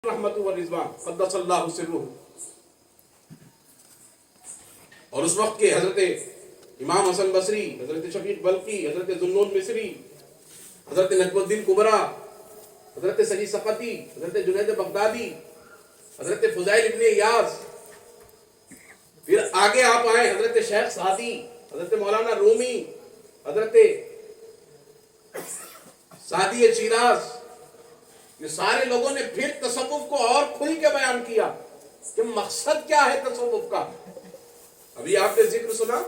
رحمت و رضوان قدس اللہ سرہ، اور اس وقت کے حضرت امام حسن بصری، حضرت شفیق بلخی، حضرت ذوالنون مصری، حضرت نجم الدین کبریٰ، حضرت سجی سقطی، حضرت جنید بغدادی، حضرت فضیل ابن ایاز، پھر آگے آپ آئے حضرت شیخ سعدی، حضرت مولانا رومی، حضرت سعدی شیراز، یہ سارے لوگوں نے پھر تصوف کو اور کھل کے بیان کیا کہ مقصد کیا ہے تصوف کا۔ ابھی آپ نے ذکر سنا،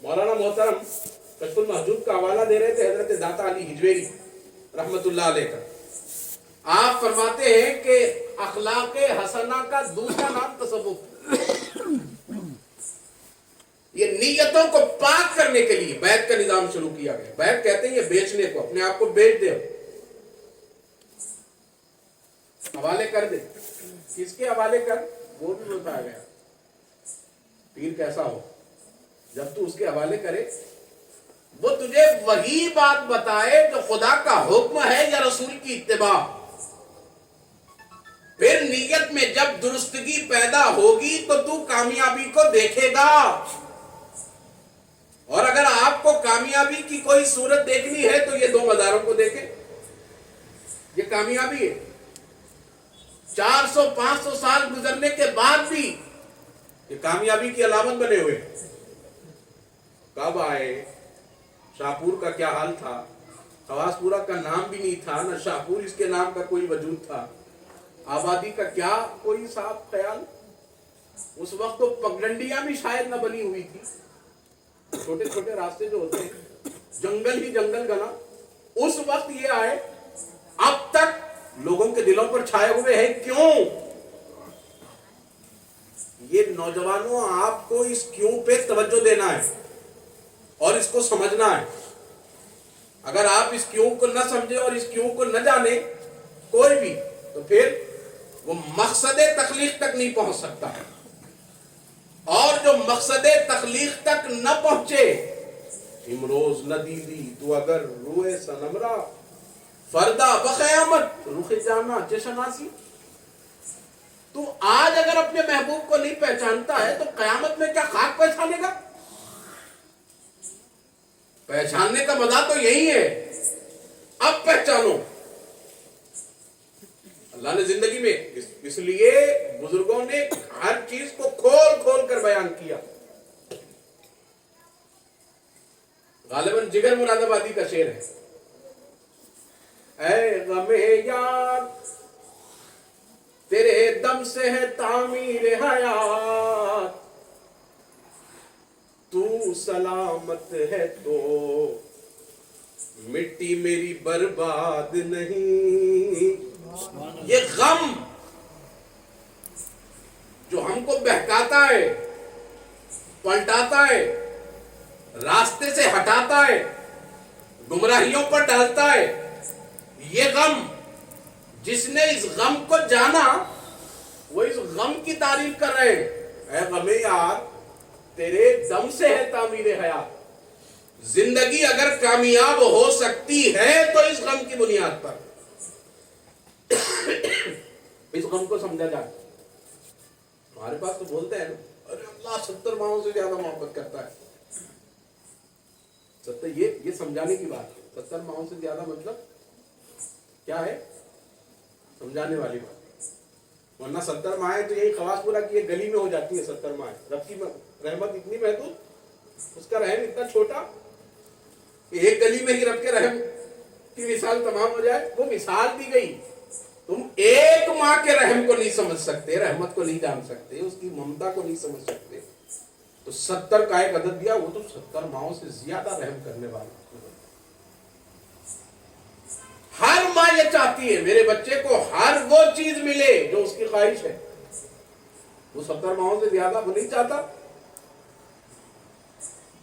مولانا محترم کشف المحجوب کا حوالہ دے رہے تھے حضرت داتا علی ہجویری رحمت اللہ علیہ کا۔ آپ فرماتے ہیں کہ اخلاق حسنہ کا دوسرا نام تصوف، یہ نیتوں کو پاک کرنے کے لیے بیعت کا نظام شروع کیا گیا۔ بیعت کہتے ہیں یہ بیچنے کو، اپنے آپ کو بیچ دے، حوالے کر دے۔ کس کے حوالے کر؟ وہ بھی بتایا گیا پیر کیسا ہو، جب تو اس کے حوالے کرے وہ تجھے وہی بات بتائے جو خدا کا حکم ہے یا رسول کی اتباع۔ پھر نیت میں جب درستگی پیدا ہوگی تو تو کامیابی کو دیکھے گا، اور اگر آپ کو کامیابی کی کوئی صورت دیکھنی ہے تو یہ دو مزاروں کو دیکھیں، یہ کامیابی ہے۔ 400-500 سال گزرنے کے بعد بھی یہ کامیابی کی علامت بنے ہوئے۔ کب آئے؟ شاہپور کا کیا حال تھا؟ خواص پورہ کا نام بھی نہیں تھا، نہ شاہپور اس کے نام کا کوئی وجود تھا، آبادی کا کیا کوئی صاف خیال؟ اس وقت تو پگڈنڈیاں بھی شاید نہ بنی ہوئی تھی، چھوٹے چھوٹے راستے جو ہوتے ہیں، جنگل ہی جنگل گنا۔ اس وقت یہ آئے، اب تک لوگوں کے دلوں پر چھائے ہوئے ہیں۔ کیوں؟ یہ نوجوانوں آپ کو اس کیوں پہ توجہ دینا ہے اور اس کو سمجھنا ہے۔ اگر آپ اس کیوں کو نہ سمجھے اور اس کیوں کو نہ جانے کوئی بھی، تو پھر وہ مقصد تخلیق تک نہیں پہنچ سکتا، اور جو مقصد تخلیق تک نہ پہنچے، امروز نہ دیدی تو اگر روئے سنمرا، فردا بقیامت رخ جانا چشناسی۔ تو آج اگر اپنے محبوب کو نہیں پہچانتا ہے تو قیامت میں کیا خاک پہچانے گا؟ پہچاننے کا مزہ تو یہی ہے، اب پہچانو۔ اللہ نے زندگی میں اس لیے بزرگوں نے ہر چیز کو کھول کھول کر بیان کیا۔ غالباً جگر مراد آبادی کا شعر ہے، اے غم یار تیرے دم سے ہے تعمیر حیات، تو سلامت ہے تو مٹی میری برباد نہیں۔ یہ غم جو ہم کو بہکاتا ہے، پلٹاتا ہے، راستے سے ہٹاتا ہے، گمراہیوں پر ڈالتا ہے، یہ غم، جس نے اس غم کو جانا وہ اس غم کی تعریف کر رہے ہیں۔ اے غم یار تیرے دم سے ہے تعمیر حیات۔ زندگی اگر کامیاب ہو سکتی ہے تو اس غم کی بنیاد پر، اس غم کو سمجھا جائے۔ ہمارے پاس تو بولتے ہیں نا، ارے اللہ 70 ماہوں سے زیادہ محبت کرتا ہے۔ 70 یہ سمجھانے کی بات ہے۔ 70 ماہوں سے زیادہ مطلب کیا ہے؟ سمجھانے والی بات، ورنہ 70 ماہیں تو یہی خواص پورا کی ایک گلی میں ہو جاتی ہے۔ 70 ماہیں، رب کی رحمت اتنی محدود، اس کا رحم اتنا چھوٹا کہ ایک گلی میں ہی رب کے رحم کی مثال تمام ہو جائے۔ وہ مثال دی گئی، تم ایک ماں کے رحم کو نہیں سمجھ سکتے، رحمت کو نہیں جان سکتے، اس کی ممتا کو نہیں سمجھ سکتے، تو 70 کا ایک عدد دیا، وہ تو 70 ماہوں سے زیادہ رحم کرنے والا۔ ہر ماں یہ چاہتی ہے میرے بچے کو ہر وہ چیز ملے جو اس کی خواہش ہے۔ وہ 70 ماہوں سے زیادہ وہ نہیں چاہتا۔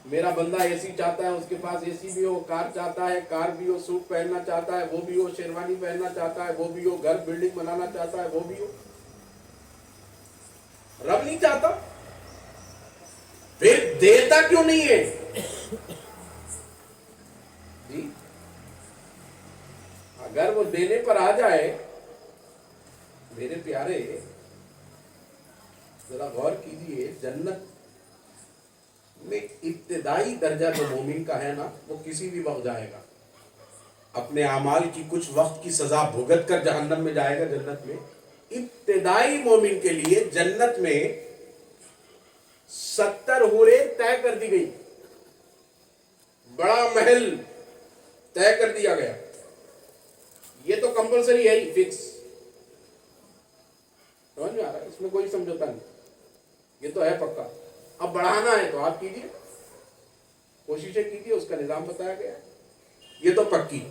میرا بندہ اے سی چاہتا ہے، اس کے پاس اے سی بھی ہو، کار چاہتا ہے، کار بھی ہو، سوٹ پہننا چاہتا ہے وہ بھی ہو، شیروانی پہننا چاہتا ہے وہ بھی ہو، گھر بلڈنگ بنانا چاہتا ہے وہ بھی ہو۔ رب نہیں چاہتا، پھر دیتا کیوں نہیں ہے؟ جی اگر وہ دینے پر آ جائے میرے پیارے ذرا غور کیجئے، جنت میں ابتدائی درجہ جو مومن کا ہے نا، وہ کسی بھی وقت جائے گا، اپنے اعمال کی کچھ وقت کی سزا بھگت کر جہنم میں جائے گا۔ جنت میں ابتدائی مومن کے لیے جنت میں 70 حوریں طے کر دی گئی، بڑا محل طے کر دیا گیا۔ یہ تو کمپلسری ہے ہی، فکس، سمجھ میں آ رہا ہے، اس میں کوئی سمجھوتا نہیں، یہ تو ہے پکا۔ اب بڑھانا ہے تو آپ کیجئے، کوششیں کیجئے، اس کا نظام بتایا گیا ہے، یہ تو پکی۔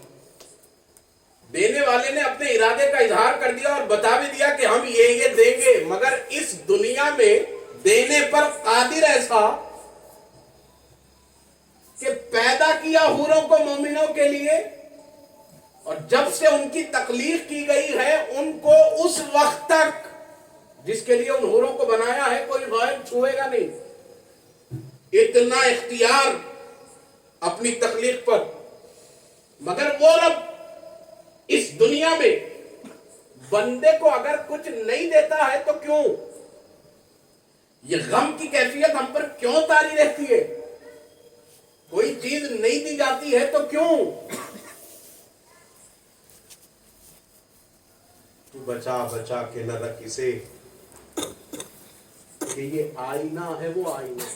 دینے والے نے اپنے ارادے کا اظہار کر دیا اور بتا بھی دیا کہ ہم یہ دیں گے، مگر اس دنیا میں دینے پر قادر ایسا کہ پیدا کیا حوروں کو مومنوں کے لیے، اور جب سے ان کی تخلیق کی گئی ہے ان کو اس وقت تک جس کے لیے ان حوروں کو بنایا ہے کوئی غائب چھوئے گا نہیں۔ اتنا اختیار اپنی تخلیق پر، مگر وہ رب اس دنیا میں بندے کو اگر کچھ نہیں دیتا ہے تو کیوں؟ یہ غم کی کیفیت ہم پر کیوں طاری رہتی ہے؟ کوئی چیز نہیں دی جاتی ہے تو کیوں؟ تو بچا بچا کے نہ رکھ اسے، کہ یہ آئینہ ہے وہ آئینہ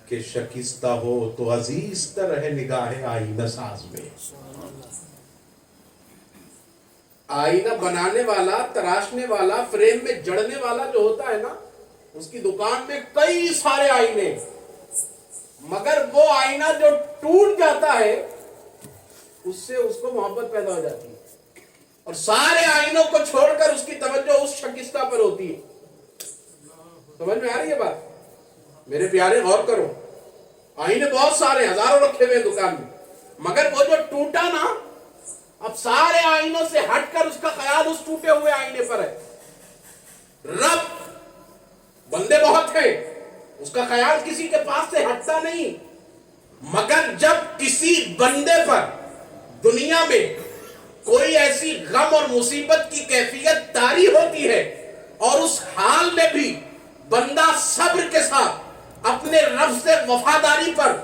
کہ شکستہ ہو تو عزیز تر ہے نگاہ آئینہ ساز میں۔ آئینہ بنانے والا، تراشنے والا، فریم میں جڑنے والا جو ہوتا ہے نا، اس کی دکان میں کئی سارے آئینے، مگر وہ آئینہ جو ٹوٹ جاتا ہے اس سے اس کو محبت پیدا ہو جاتی ہے، اور سارے آئینوں کو چھوڑ کر اس کی توجہ اس شکستہ پر ہوتی ہے۔ سمجھ میں آ رہی ہے بات؟ میرے پیارے غور کرو، آئینے بہت سارے، ہزاروں رکھے ہوئے دکان میں، مگر وہ جو ٹوٹا نا، اب سارے آئینوں سے ہٹ کر اس کا خیال اس ٹوٹے ہوئے آئینے پر ہے۔ رب، بندے بہت ہیں، اس کا خیال کسی کے پاس سے ہٹتا نہیں، مگر جب کسی بندے پر دنیا میں کوئی ایسی غم اور مصیبت کی کیفیت طاری ہوتی ہے اور اس حال میں بھی بندہ صبر کے ساتھ اپنے رب سے وفاداری پر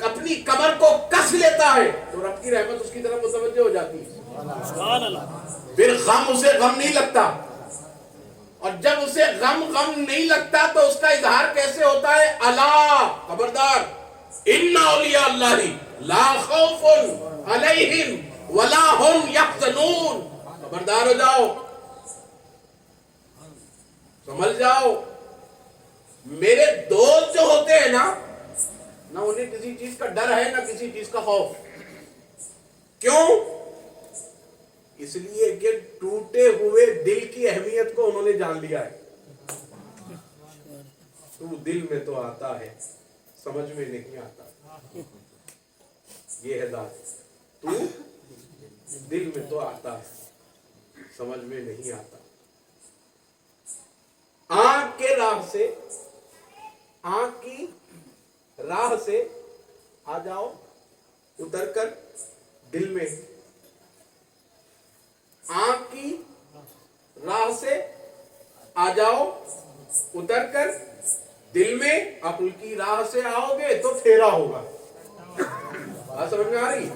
اپنی کمر کو کس لیتا ہے تو رب کی رحمت اس کی طرف متوجہ ہو جاتی ہے، پھر غم اسے غم نہیں لگتا، اور جب اسے غم نہیں لگتا تو اس کا اظہار کیسے ہوتا ہے؟ الا، خبردار، ان اولیاء اللہ لا خوف علیہم ولا هم یحزنون، خبردار ہو جاؤ، سمجھ جاؤ، میرے دوست جو ہوتے ہیں نا، نہ انہیں کسی چیز کا ڈر ہے نہ کسی چیز کا خوف۔ کیوں؟ اس لیے کہ ٹوٹے ہوئے دل کی اہمیت کو انہوں نے جان لیا ہے۔ تو دل میں تو آتا ہے، سمجھ میں نہیں آتا، یہ ہے ذات۔ تو دل میں تو آتا ہے، سمجھ میں نہیں آتا۔ آنکھ کے راہ سے، آنکھ کی راہ سے آ جاؤ اتر کر دل میں، آنکھ کی راہ سے آ جاؤ اتر کر دل میں، عقل کی راہ سے آؤ گے تو پھیرا ہوگا۔ بات سمجھ میں آ رہی؟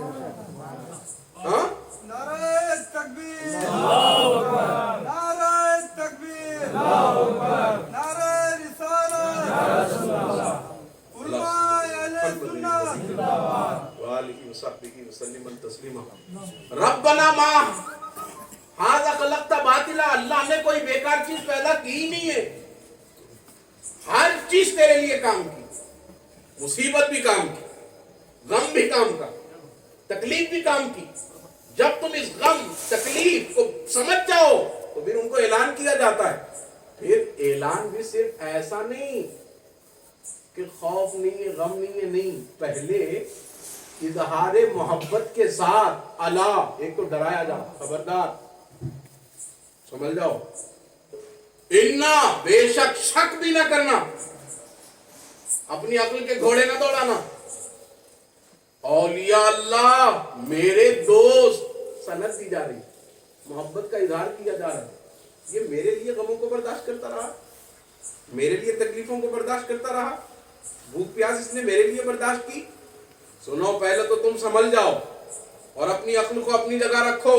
ہاں؟ نعرہ تکبیر، اللہ اکبر، نعرہ تکبیر، اللہ اکبر، نعرہ رسالت، علماء اہل سنت، وآلہ وصحبہ وسلم تسلیما۔ ربنا ما ھذا خلقت باطلا، اللہ نے کوئی بیکار چیز پیدا کی ہی نہیں ہے، ہر چیز تیرے لیے کام کی، مصیبت بھی کام کی، غم بھی کام کا، تکلیف بھی کام کی۔ جب تم اس غم تکلیف کو سمجھ جاؤ تو پھر ان کو اعلان کیا جاتا ہے۔ پھر اعلان بھی صرف ایسا نہیں کہ خوف نہیں ہے، غم نہیں ہے، نہیں، پہلے اظہار محبت کے ساتھ اللہ، ایک تو ڈرایا جا، خبردار، سمجھ جاؤ، انا، بے شک، شک بھی نہ کرنا، اپنی عقل کے گھوڑے نہ دوڑانا، اولیاء اللہ میرے دوست، سند دی جا رہی، محبت کا اظہار کیا جا رہا ہے، یہ میرے لیے غموں کو برداشت کرتا رہا، میرے لیے تکلیفوں کو برداشت کرتا رہا، بھوک پیاس اس نے میرے لیے برداشت کی۔ سنو، پہلے تو تم سنبھل جاؤ اور اپنی عقل کو اپنی جگہ رکھو،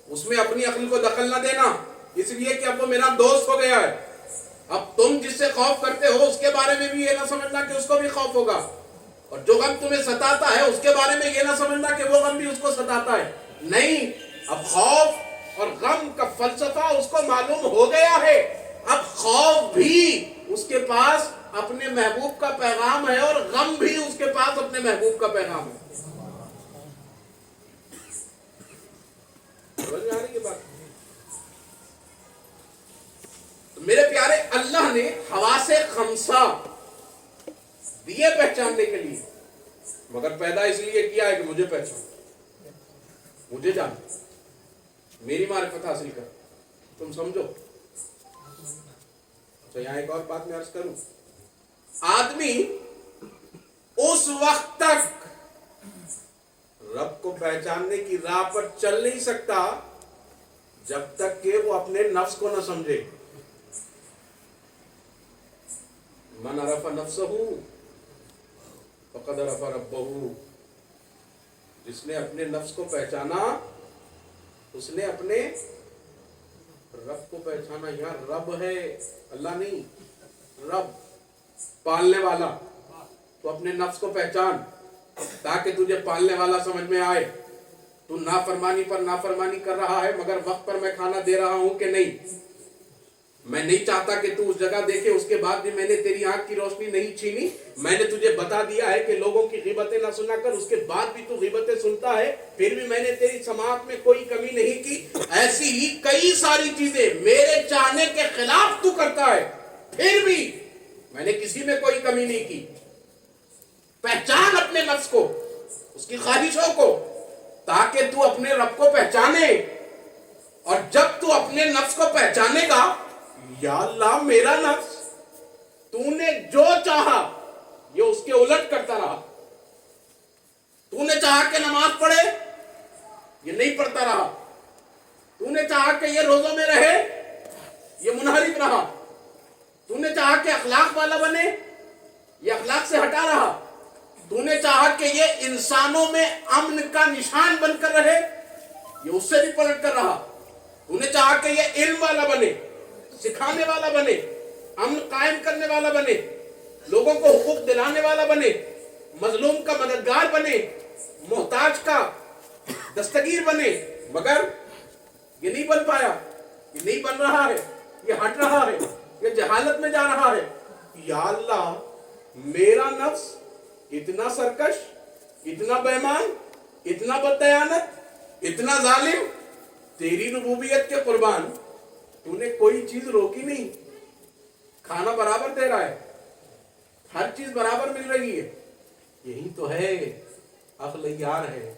اس میں اپنی عقل کو دخل نہ دینا، اس لیے کہ اب وہ میرا دوست ہو گیا ہے۔ اب تم جس سے خوف کرتے ہو اس کے بارے میں بھی یہ نہ سمجھنا کہ اس کو بھی خوف ہوگا، اور جو غم تمہیں ستاتا ہے اس کے بارے میں یہ نہ سمجھنا کہ وہ غم بھی اس کو ستاتا ہے۔ نہیں، اب خوف اور غم کا فلسفہ اس کو معلوم ہو گیا ہے۔ اب خوف بھی اس کے پاس اپنے محبوب کا پیغام ہے، اور غم بھی اس کے پاس اپنے محبوب کا پیغام ہے۔ سمجھ میں آ رہی ہے بات؟ تو میرے پیارے، اللہ نے حواس خمسہ دیے پہچاننے کے لیے، مگر پیدا اس لیے کیا ہے کہ مجھے پہچان، مجھے جان، میری معرفت حاصل کر، تم سمجھو۔ تو یہاں ایک اور بات میں عرض کروں، آدمی اس وقت تک رب کو پہچاننے کی راہ پر چل نہیں سکتا جب تک کہ وہ اپنے نفس کو نہ سمجھے۔ من عرف نفسہ فقد عرف ربہ، جس نے اپنے نفس کو پہچانا اس نے اپنے رب کو پہچانا۔ یہاں رب ہے، اللہ نہیں، رب پالنے والا۔ تو اپنے نفس کو پہچان تاکہ تجھے پالنے والا سمجھ میں آئے۔ تو نافرمانی پر نافرمانی کر رہا ہے، مگر وقت پر میں کھانا دے رہا ہوں کہ نہیں؟ میں نہیں چاہتا کہ تو اس جگہ دیکھے، اس کے بعد بھی میں نے تیری آنکھ کی روشنی نہیں چھینی۔ میں نے تجھے بتا دیا ہے کہ لوگوں کی غیبتیں نہ سنا کر، اس کے بعد بھی تو غیبتیں سنتا ہے، پھر بھی میں نے تیری سماعت میں کوئی کمی نہیں کی۔ ایسی ہی کئی ساری چیزیں میرے چاہنے کے خلاف تو کرتا ہے، پھر بھی میں نے کسی میں کوئی کمی نہیں کی۔ پہچان اپنے نفس کو، اس کی خواہشوں کو، تاکہ تو اپنے رب کو پہچانے۔ اور جب تو اپنے نفس کو پہچانے گا، یا اللہ میرا نفس تو نے جو چاہا یہ اس کے الٹ کرتا رہا، تو نے چاہا کہ نماز پڑھے یہ نہیں پڑھتا رہا، تو نے چاہا کہ یہ روزوں میں رہے یہ منحرف رہا، تو نے چاہا کہ اخلاق والا بنے یہ اخلاق سے ہٹا رہا، تو نے چاہا کہ یہ انسانوں میں امن کا نشان بن کر رہے یہ اس سے بھی پلٹ کر رہا، تو نے چاہا کہ یہ علم والا بنے، سکھانے والا بنے، امن قائم کرنے والا بنے، لوگوں کو حقوق دلانے والا بنے، مظلوم کا مددگار بنے، محتاج کا دستگیر بنے، مگر یہ نہیں بن پایا، یہ نہیں بن رہا ہے، یہ ہٹ رہا ہے، یہ جہالت میں جا رہا ہے۔ یا اللہ میرا نفس اتنا سرکش، اتنا بےمان، اتنا بددیانت، اتنا ظالم، تیری ربوبیت کے قربان تو نے کوئی چیز روکی نہیں، کھانا برابر دے رہا ہے، ہر چیز برابر مل رہی ہے۔ یہی تو ہے عقل یار ہے،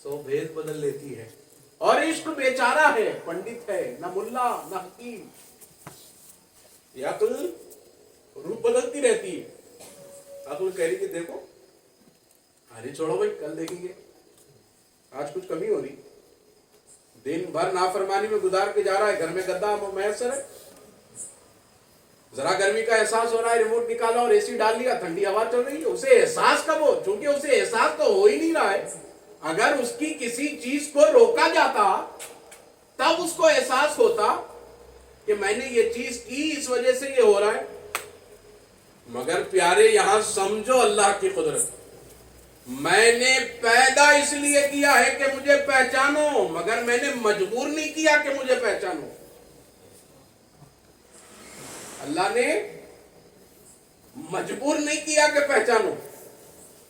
سو بھید بدل لیتی ہے، اور عشق بیچارہ ہے، پنڈت ہے، نہ ملا نہ حکیم۔ یہ عقل روپ بدلتی رہتی ہے، عقل کہہ رہی کہ دیکھو ارے چھوڑو بھائی کل دیکھیں گے، آج کچھ کمی ہو رہی، دن بھر نافرمانی میں گزار کے جا رہا ہے، گھر میں گدا میسر ہے، ذرا گرمی کا احساس ہو رہا ہے، ریموٹ نکالا اور اے سی ڈال لیا، ٹھنڈی ہوا چل رہی ہے، اسے احساس کب ہو؟ چونکہ اسے احساس تو ہو ہی نہیں رہا ہے۔ اگر اس کی کسی چیز کو روکا جاتا تب اس کو احساس ہوتا کہ میں نے یہ چیز کی، اس وجہ سے یہ ہو رہا ہے۔ مگر پیارے یہاں سمجھو اللہ کی قدرت، میں نے پیدا اس لیے کیا ہے کہ مجھے پہچانو، مگر میں نے مجبور نہیں کیا کہ مجھے پہچانو۔ اللہ نے مجبور نہیں کیا کہ پہچانو،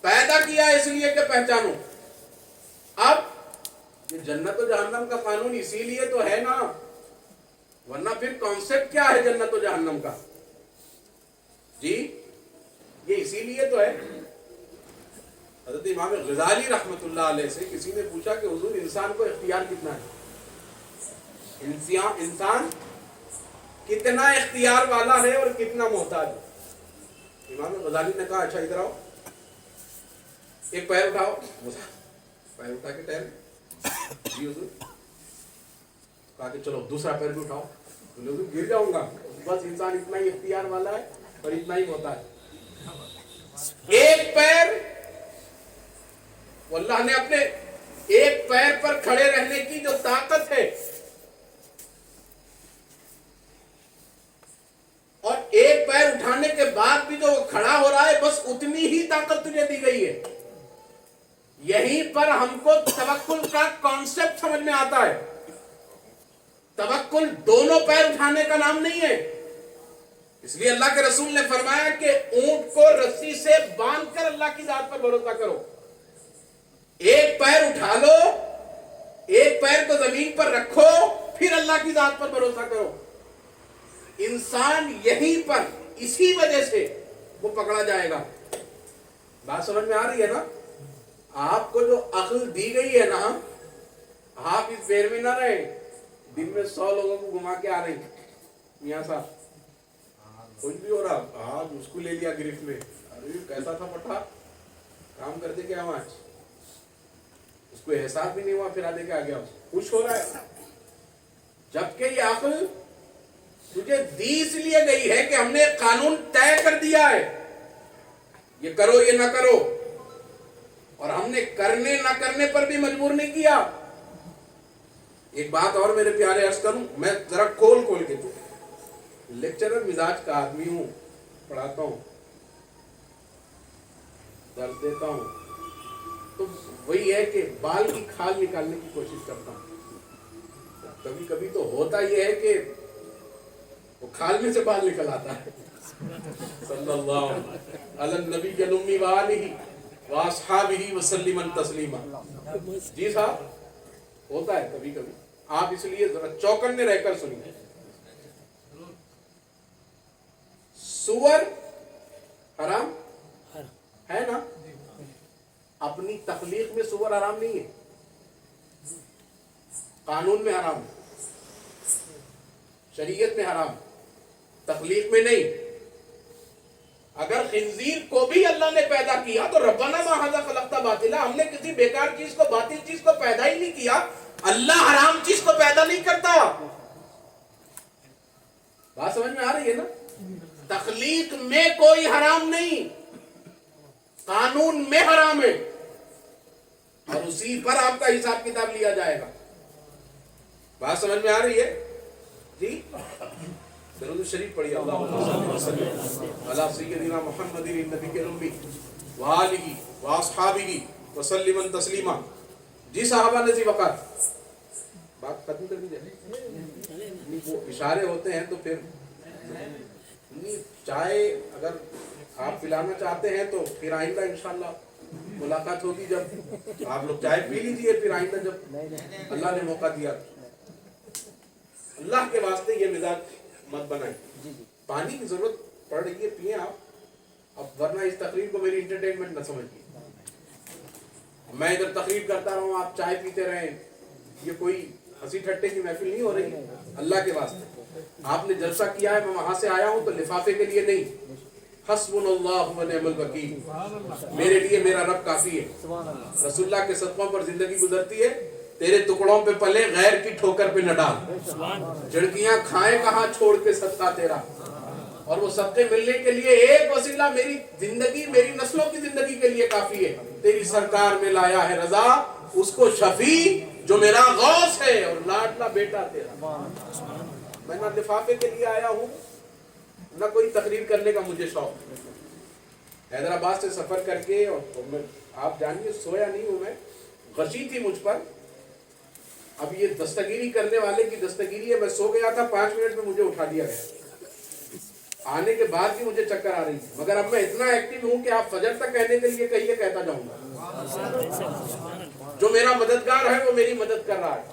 پیدا کیا اس لیے کہ پہچانو۔ اب یہ جنت و جہنم کا قانون اسی لیے تو ہے نا، ورنہ پھر کانسیپٹ کیا ہے جنت و جہنم کا؟ جی یہ اسی لیے تو ہے۔ حضرت امام غزالی رحمت اللہ علیہ سے کسی نے پوچھا کہ حضور انسان کو اختیار کتنا ہے، انسان کتنا اختیار والا ہے اور کتنا محتاج ہے؟ امام غزالی نے کہا اچھا ادھر آؤ، ایک پیر اٹھاؤ، پیر اٹھا کے ٹہر، جی حضور، कहा कि चलो दूसरा पैर भी उठाओ, बोले तो गिर जाऊंगा, बस इंसान इतना ही इख्तियार वाला है और इतना ही होता है। एक पैर, अल्लाह ने अपने एक पैर पर खड़े रहने की जो ताकत है और एक पैर उठाने के बाद भी जो वो खड़ा हो रहा है, बस उतनी ही ताकत तुझे दी गई है। यहीं पर हमको तवक्कुल का कॉन्सेप्ट समझ में आता है। तवक्कुल दोनों पैर उठाने का नाम नहीं है। इसलिए अल्लाह के रसूल ने फरमाया कि ऊंट को रस्सी से बांधकर अल्लाह की जात पर भरोसा करो। एक पैर उठा लो, एक पैर को जमीन पर रखो, फिर अल्लाह की जात पर भरोसा करो। इंसान यहीं पर इसी वजह से वो पकड़ा जाएगा। बात समझ में आ रही है ना? आपको जो अक्ल दी गई है ना, आप इस फेर में ना रहे, दिन में 100 लोगों को घुमा के आ रहे हैं, मियाँ साहब कुछ भी हो रहा, आज उसको ले लिया गिरफ्त में, अरे कैसा था पट्टा, काम कर दे क्या आज, उसको एहसास भी नहीं हुआ, फिर आधे के आ गया, खुश हो रहा है। जबकि ये अक्ल तुझे दी इसलिए गई है कि हमने एक कानून तय कर दिया है, ये करो ये ना करो, और हमने करने ना करने पर भी मजबूर नहीं किया। एक बात और मेरे प्यारे अर्ज करूं, मैं जरा खोल के तो लेक्चरर मिजाज का आदमी हूं, पढ़ाता हूं, दर्द देता हूं, तो वही है कि बाल की खाल निकालने की कोशिश करता हूं। कभी कभी तो होता ही है कि वो खाल में से बाल निकल आता है। सल्लल्लाहु अलैहि नबी के उम्मी वालिही व अस्हाबिही व सल्लिमन तस्लीमा। जी साहब, होता है कभी कभी, आप इसलिए जरा चौकन्ने रहकर सुनिए। सुअर हराम है ना? अपनी तखलीक में सुअर हराम नहीं है, कानून में हराम, शरीयत में हराम, तखलीक में नहीं। अगर खिंजीर को भी अल्लाह ने पैदा किया तो रब्बना मा हाज़ा खलक़ता बातिला, हमने किसी बेकार चीज को, बातिल चीज को पैदा ही नहीं किया। अल्लाह हराम चीज को पैदा नहीं करता। बात समझ में आ रही है ना? तखलीक में कोई हराम नहीं, कानून में हराम है, और उसी पर आपका हिसाब किताब लिया जाएगा। बात समझ में आ रही है जी? दरूद शरीफ पढ़िए, अल्लाह सय्यदिना मुहम्मदिन नबील उम्मी व आलिही व अस्हाबिही व सल्लिमन तस्लीमा। जी साहबा नजी वक़ात, बात खत्म कर दीजिए। वो इशारे होते हैं तो फिर चाय अगर आप पिलाना चाहते हैं तो फिर आइंदा इंशाल्लाह मुलाकात होगी, जब आप लोग चाय पी लीजिए, फिर आइंदा जब अल्लाह ने मौका दिया। अल्लाह के वास्ते ये मिजाज मत बनाए। पानी की जरूरत पड़ रही है, पिए आप, अब वरना इस तकरीर को मेरी इंटरटेनमेंट न समझिए। मैं इधर तकरीर करता रहूं, आप चाय पीते रहें, ये कोई हंसी ठट्टे की महफिल नहीं हो रही है। अल्लाह के वास्ते आपने जलसा किया है, मैं वहां से आया हूं तो लिफाफे के लिए नहीं, हस्बुनल्लाहु व निअमल वकील, मेरे लिए मेरा रब काफी है। रसूलुल्लाह के सदक़ों पर जिंदगी गुजरती है, तेरे टुकड़ों पे पले गैर की ठोकर पे न डाल, झिड़कियां खाए कहां छोड़ के सदका तेरा। और वो सदके मिलने के लिए एक वसीला मेरी जिंदगी, मेरी नस्लों की जिंदगी के लिए काफी है। तेरी सरकार में लाया है रजा उसको शफी जो मेरा गौस है और लाडला बेटा तेरा। मैं ना लिफाफे के लिए आया हूँ, न कोई तकरीर करने का मुझे शौक। हैदराबाद से सफर करके, और आप जानिए सोया नहीं हूं मैं, गशी थी मुझ पर। अब ये दस्तगीरी करने वाले की दस्तगीरी है, मैं सो गया था, 5 मिनट में मुझे उठा दिया गया। आने के बाद भी मुझे चक्कर आ रही थी, मगर अब मैं इतना एक्टिव हूं कि आप फजर तक कहने के लिए कहिए, कहता जाऊंगा। जो मेरा मददगार है वो मेरी मदद कर रहा है,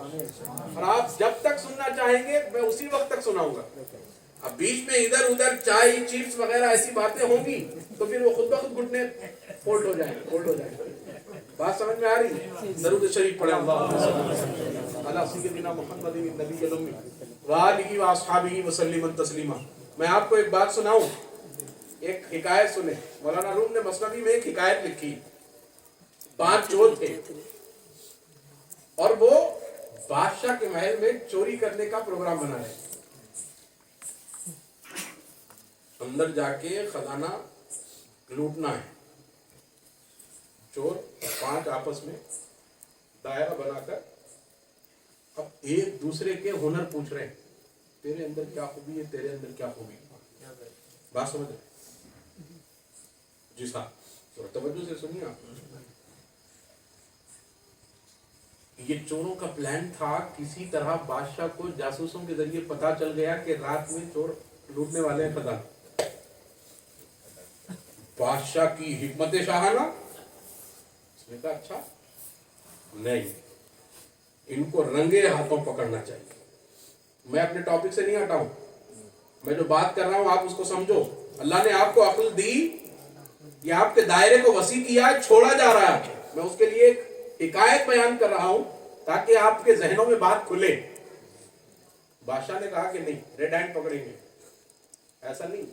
और आप जब तक सुनना चाहेंगे मैं उसी वक्त तक सुनाऊंगा। अब बीच में इधर उधर चाय चिप्स वगैरह ऐसी बातें होंगी तो फिर वो खुद ब खुद घुटने फोल्ड हो जाएंगे। बात समझ में आ रही है? दरूद शरीफ पढ़े, अल्लाह सय्यदिना मुहम्मदिन नबील उम्मी व आलिही व अस्हाबिही व सल्लिमन तस्लीमा। मैं आपको एक बात सुनाऊं, एक हिकायत सुने। मौलाना रूम ने मसनवी में एक हिकायत लिखी। 5 चोर थे और वो बादशाह के महल में चोरी करने का प्रोग्राम बना रहे, अंदर जाके खजाना लूटना है। चोर 5 आपस में दायरा बनाकर अब एक दूसरे के हुनर पूछ रहे हैं, तेरे अंदर क्या खूबी है, तेरे अंदर क्या खूबी है। बात समझ रहे? जी साहब, तो तवज्जो से सुनिए आप। ये चोरों का प्लान था, किसी तरह बादशाह को जासूसों के जरिए पता चल गया कि रात में चोर लूटने वाले हैं खजाना। बादशाह की हिकमत शाहाना, उसने कहा अच्छा नहीं, इनको रंगे हाथों पकड़ना चाहिए। मैं अपने टॉपिक से नहीं हटा हूं, मैं जो बात कर रहा हूं आप उसको समझो। अल्लाह ने आपको अक्ल दी, ये आपके दायरे को वसी किया है, छोड़ा जा रहा है। मैं उसके लिए एक हिकायत बयान कर रहा हूं ताकि आपके जहनों में बात खुले। बादशाह ने कहा कि नहीं, रेड हैंड पकड़ेंगे, ऐसा नहीं।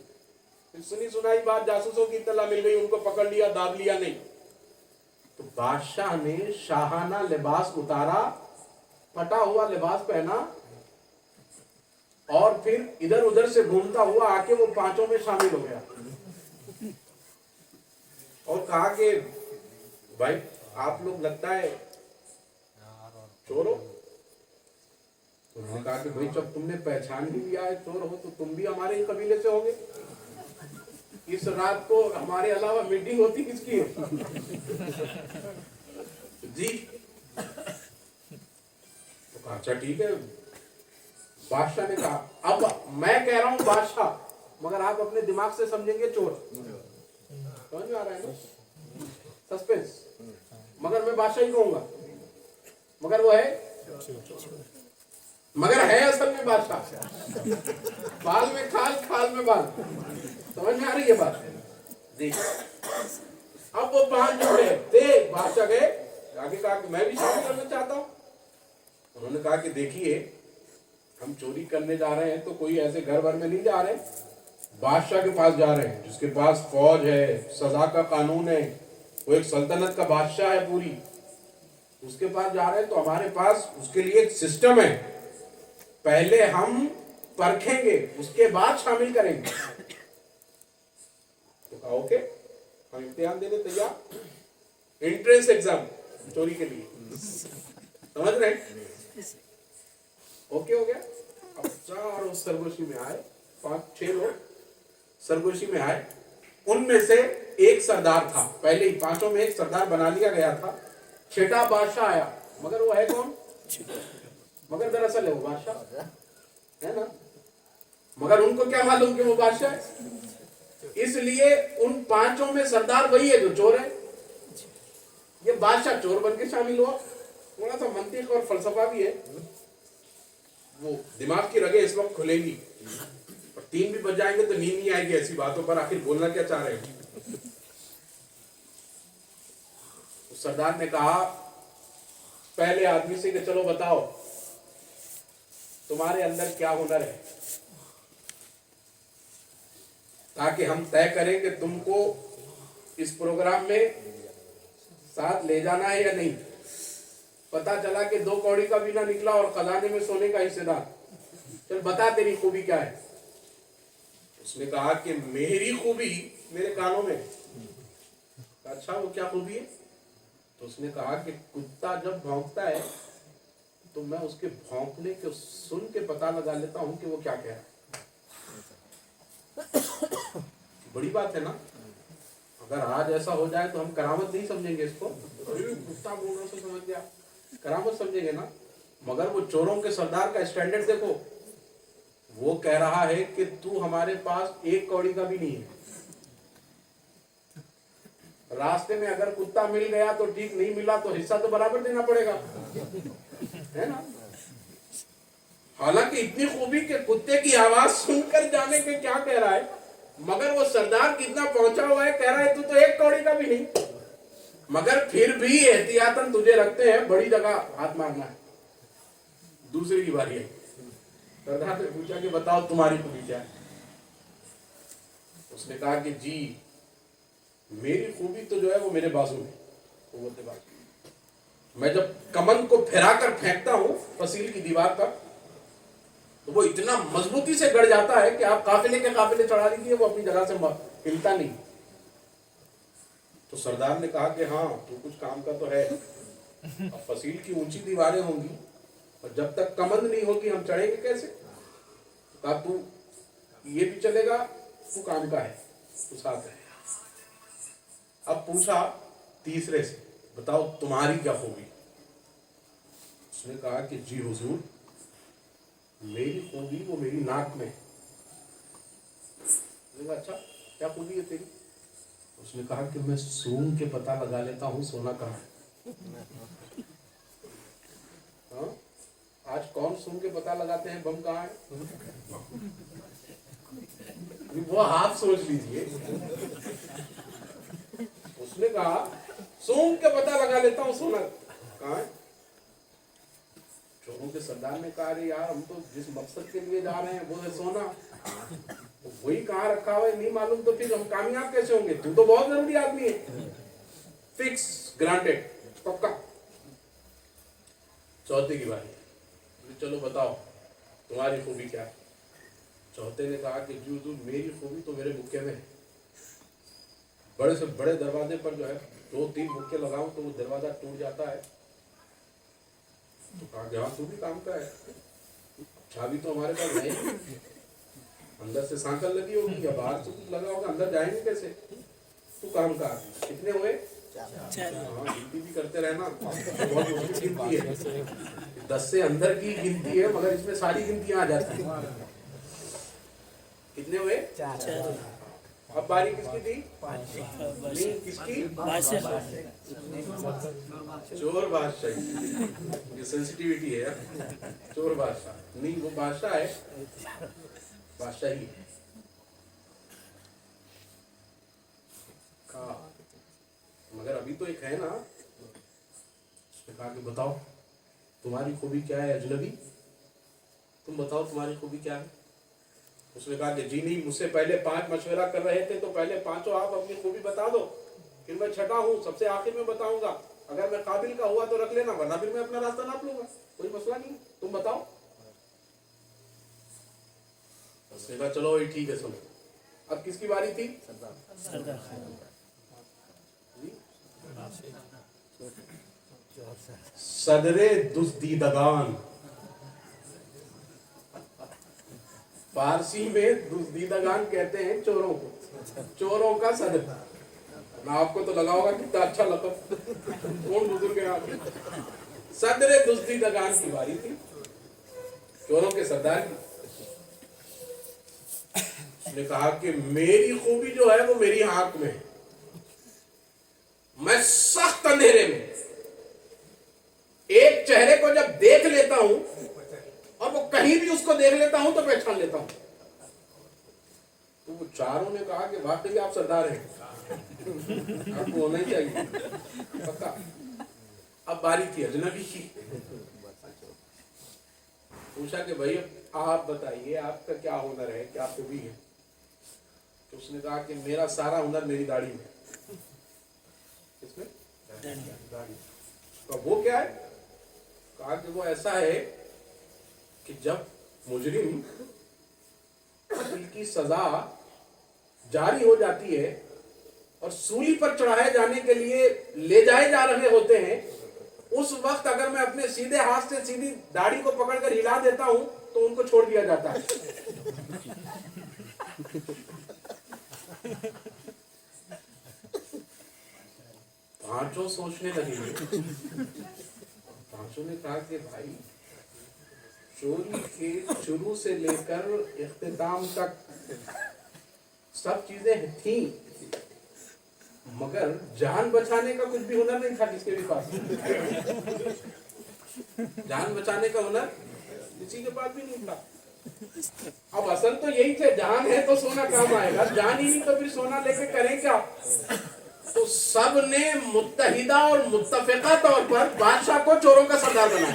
फिर सुनी सुनाई बात, जासूसों की इत्तला मिल गई, उनको पकड़ लिया, दाब लिया, नहीं। तो बादशाह ने शाहाना लिबास उतारा, फटा हुआ लिबास पहना और फिर इधर उधर से घूमता हुआ आके वो 5 में शामिल हो गया और कहा कि भाई आप लोग लगता है चोर हो। उन्होंने कहा कि भाई जब तुमने पहचान भी लिया है चोर हो तो तुम भी हमारे ही कबीले से होगे। इस रात को हमारे अलावा मीटिंग होती किसकी है? जी। तो कहा अच्छा ठीक है। बादशाह ने कहा अब मैं कह रहा हूं बादशाह, मगर आप अपने दिमाग से समझेंगे चोर। समझ में आ रहा है ना? सस्पेंस। मगर मैं बादशाह ही कहूंगा, मगर वो है, मगर है असल में बादशाह। बाल में खाल, खाल में बाल। समझ में आ रही है बात? देख, अब वो 5 जोड़े देख, बादशाह गए, आगे कहा कि मैं भी शामिल करना चाहता हूं। उन्होंने कहा कि देखिए हम चोरी करने जा रहे हैं तो कोई ऐसे घर भर में नहीं जा रहे, बादशाह के पास जा रहे हैं जिसके पास फौज है, सजा का कानून है, वो एक सल्तनत का बादशाह है पूरी, उसके पास जा रहे हैं। तो हमारे पास उसके लिए एक सिस्टम है, पहले हम परखेंगे उसके बाद शामिल करेंगे। तो कहा ओके, हम इम्तिहान देने तैयार, एंट्रेंस एग्जाम चोरी के लिए। समझ रहे हैं? ओके हो गया। अब चारों सरगोशी में आए, 5-6 लोग सरगोशी में आए, उनमें से एक सरदार था, पहले ही 5 में एक सरदार बना लिया गया था। 6ठा बादशाह आया, मगर वो है कौन? मगर दरअसल है वो बादशाह, है ना? मगर उनको क्या मालूम कि वो बादशाह है, इसलिए उन 5 में सरदार वही है जो चोर है। ये बादशाह चोर बन के शामिल हुआ। थोड़ा सा मंतिक और फलसफा भी है, वो दिमाग की रगें इस वक्त खुलेगी, और 3 भी बज जाएंगे तो नींद नहीं आएगी ऐसी बातों पर। आखिर बोलना क्या चाह रहे हैं? उस सरदार ने कहा पहले आदमी से कि चलो बताओ तुम्हारे अंदर क्या हुनर है, ताकि हम तय करें कि तुमको इस प्रोग्राम में साथ ले जाना है या नहीं। पता चला कि 2 कौड़ी का भी ना निकला और खजाने में सोने का हिस्सेदार। चल बता तेरी खूबी क्या है। उसने कहा कि मेरी खूबी मेरे कानों में। अच्छा वो क्या खूबी है? तो उसने कहा कि कुत्ता जब भौंकता है तो मैं उसके भौंकने को सुन के पता लगा लेता हूं कि वो क्या कह रहा है। बड़ी बात है ना? अगर आज ऐसा हो जाए तो हम करामत नहीं समझेंगे इसको, कुत्ता बोल रहा तो समझ गया, करामत समझेंगे ना। मगर वो चोरों के सरदार का स्टैंडर्ड देखो, वो कह रहा है कि तू हमारे पास 1 कौड़ी का भी नहीं है, रास्ते में अगर कुत्ता मिल गया तो ठीक, नहीं मिला तो हिस्सा तो बराबर देना पड़ेगा, है ना? हालांकि इतनी खूबी के कुत्ते की आवाज सुनकर जाने के क्या कह रहा है, मगर वो सरदार कितना पहुंचा हुआ है, कह रहा है तू तो 1 कौड़ी का भी नहीं, मगर फिर भी एहतियातन तुझे रखते हैं, बड़ी जगह हाथ मारना है। दूसरी की बारी है। सरदार ने पूछा कि बताओ तुम्हारी खूबी क्या है? उसने कहा कि जी मेरी खूबी तो जो है वो मेरे बाजू में, मैं जब कमंद को फिरा कर फेंकता हूं फसील की दीवार पर, तो वो इतना मजबूती से गड़ जाता है कि आप काफिले के काफिले चढ़ा लीजिए, वो अपनी जगह से हिलता नहीं। तो सरदार ने कहा कि हाँ, तू कुछ काम का तो है। अब फसील की ऊंची दीवारें होंगी और जब तक कमंद नहीं होगी हम चढ़ेंगे कैसे? कहा तू ये भी चलेगा, तू काम का है, तू साथ है। अब पूछा तीसरे से, बताओ तुम्हारी क्या खूबी? उसने कहा कि जी हुजूर, मेरी खूबी वो मेरी नाक में। उसने कहा अच्छा, क्या खूबी है तेरी? उसने कहा कि मैं सूंघ के पता लगा लेता हूँ सोना कहाँ है। हाँ? आज कौन सूंघ के पता लगाते हैं बम कहाँ है? वो आप सोच लीजिए। उसने कहा सूंघ के पता लगा लेता हूँ सोना कहाँ है। चोरों के सरदार ने कहा अरे यार, हम तो जिस मकसद के लिए जा रहे हैं वो है सोना, तो वही कहाँ रखा हुआ है नहीं मालूम, तो फिर हम कामयाब कैसे होंगे? तू तो बहुत जरूरी आदमी है। फिक्स, ग्रांटेड, पक्का। चौथे की बारी, चलो बताओ तुम्हारी खूबी क्या है? चौथे ने कहा कि जी हुजूर, मेरी खूबी तो मेरे मुक्के में है। बड़े से बड़े दरवाजे पर जो है 2-3 मुक्के लगाऊं तो वो दरवाजा टूट जाता है। तो कहा कि हाँ, तू भी काम का है, चाबी तो हमारे पास नहीं, अंदर से सांकल लगी होगी या बाहर से कुछ लगा होगा, अंदर जाएंगे कैसे? तू काम का। कितने हुए? 4। हाँ, गिनती भी करते रहना, बहुत मुश्किल गिनती है। 10 से अंदर की गिनती है, मगर इसमें सारी गिनतियां आ जाती हैं। कितने हुए? 4। अब बारी किसकी थी? नहीं, किसकी? चोर बादशाह। ये सेंसिटिविटी है, चोर बादशाह नहीं, वो बादशाह है, बादशाह ही है। कहा मगर अभी तो एक है ना। उसने कहा कि बताओ तुम्हारी खूबी क्या है अजनबी, तुम बताओ तुम्हारी खूबी क्या है? उसने कहा कि जी नहीं, मुझसे पहले 5 मशवरा कर रहे थे, तो पहले 5 आप अपनी खूबी बता दो, फिर मैं छठा हूँ, सबसे आखिर में बताऊंगा। अगर मैं काबिल का हुआ तो रख लेना, वरना फिर मैं अपना रास्ता नाप लूंगा, कोई मसला नहीं, तुम बताओ। उसने कहा चलो वही ठीक है, सुनो। अब किसकी बारी थी? सदरे दुस्दीदगान, फारसी में दुस्दीदगान कहते हैं चोरों को, चोरों का सदर। ना आपको तो लगा होगा कितना अच्छा लक़ब, कौन बुजुर्ग है आपके? सदरे दुस्दीदगान की बारी थी, चोरों के सरदार की। उसने कहा कि मेरी खूबी जो है वो मेरी आंख में है। मैं सख्त अंधेरे में एक चेहरे को जब देख लेता हूं और वो कहीं भी उसको देख लेता हूं तो पहचान लेता हूं। तो वो चारों ने कहा कि वाकई आप सरदार हैं, आपको होना ही चाहिए, पक्का। अब बारी थी अजनबी की। पूछा कि भाई आप बताइए आपका क्या हुनर है, क्या खूबी है? तो उसने कहा कि मेरा सारा हुनर मेरी दाढ़ी में। इसमें दाढ़ी। तो वो क्या है? कहा कि वो ऐसा है कि जब मुजरिम कत्ल की सजा जारी हो जाती है और सूली पर चढ़ाए जाने के लिए ले जाए जा रहे होते हैं, उस वक्त अगर मैं अपने सीधे हाथ से सीधी दाढ़ी को पकड़कर हिला देता हूं तो उनको छोड़ दिया जाता है। पांचों सोचने लगे। पांचों ने कहा कि भाई चोरी के शुरू से लेकर इख्तिताम तक सब चीजें थी, मगर जान बचाने का कुछ भी हुनर नहीं था किसके भी पास। जान बचाने का हुनर किसी के पास भी नहीं था। अब असल तो यही थे, जान है तो सोना काम आएगा, जान ही नहीं तो फिर सोना लेके करें क्या? तो सब ने मुत्तहिदा और मुत्तफिका तौर पर बादशाह को चोरों का सरदार बनाया।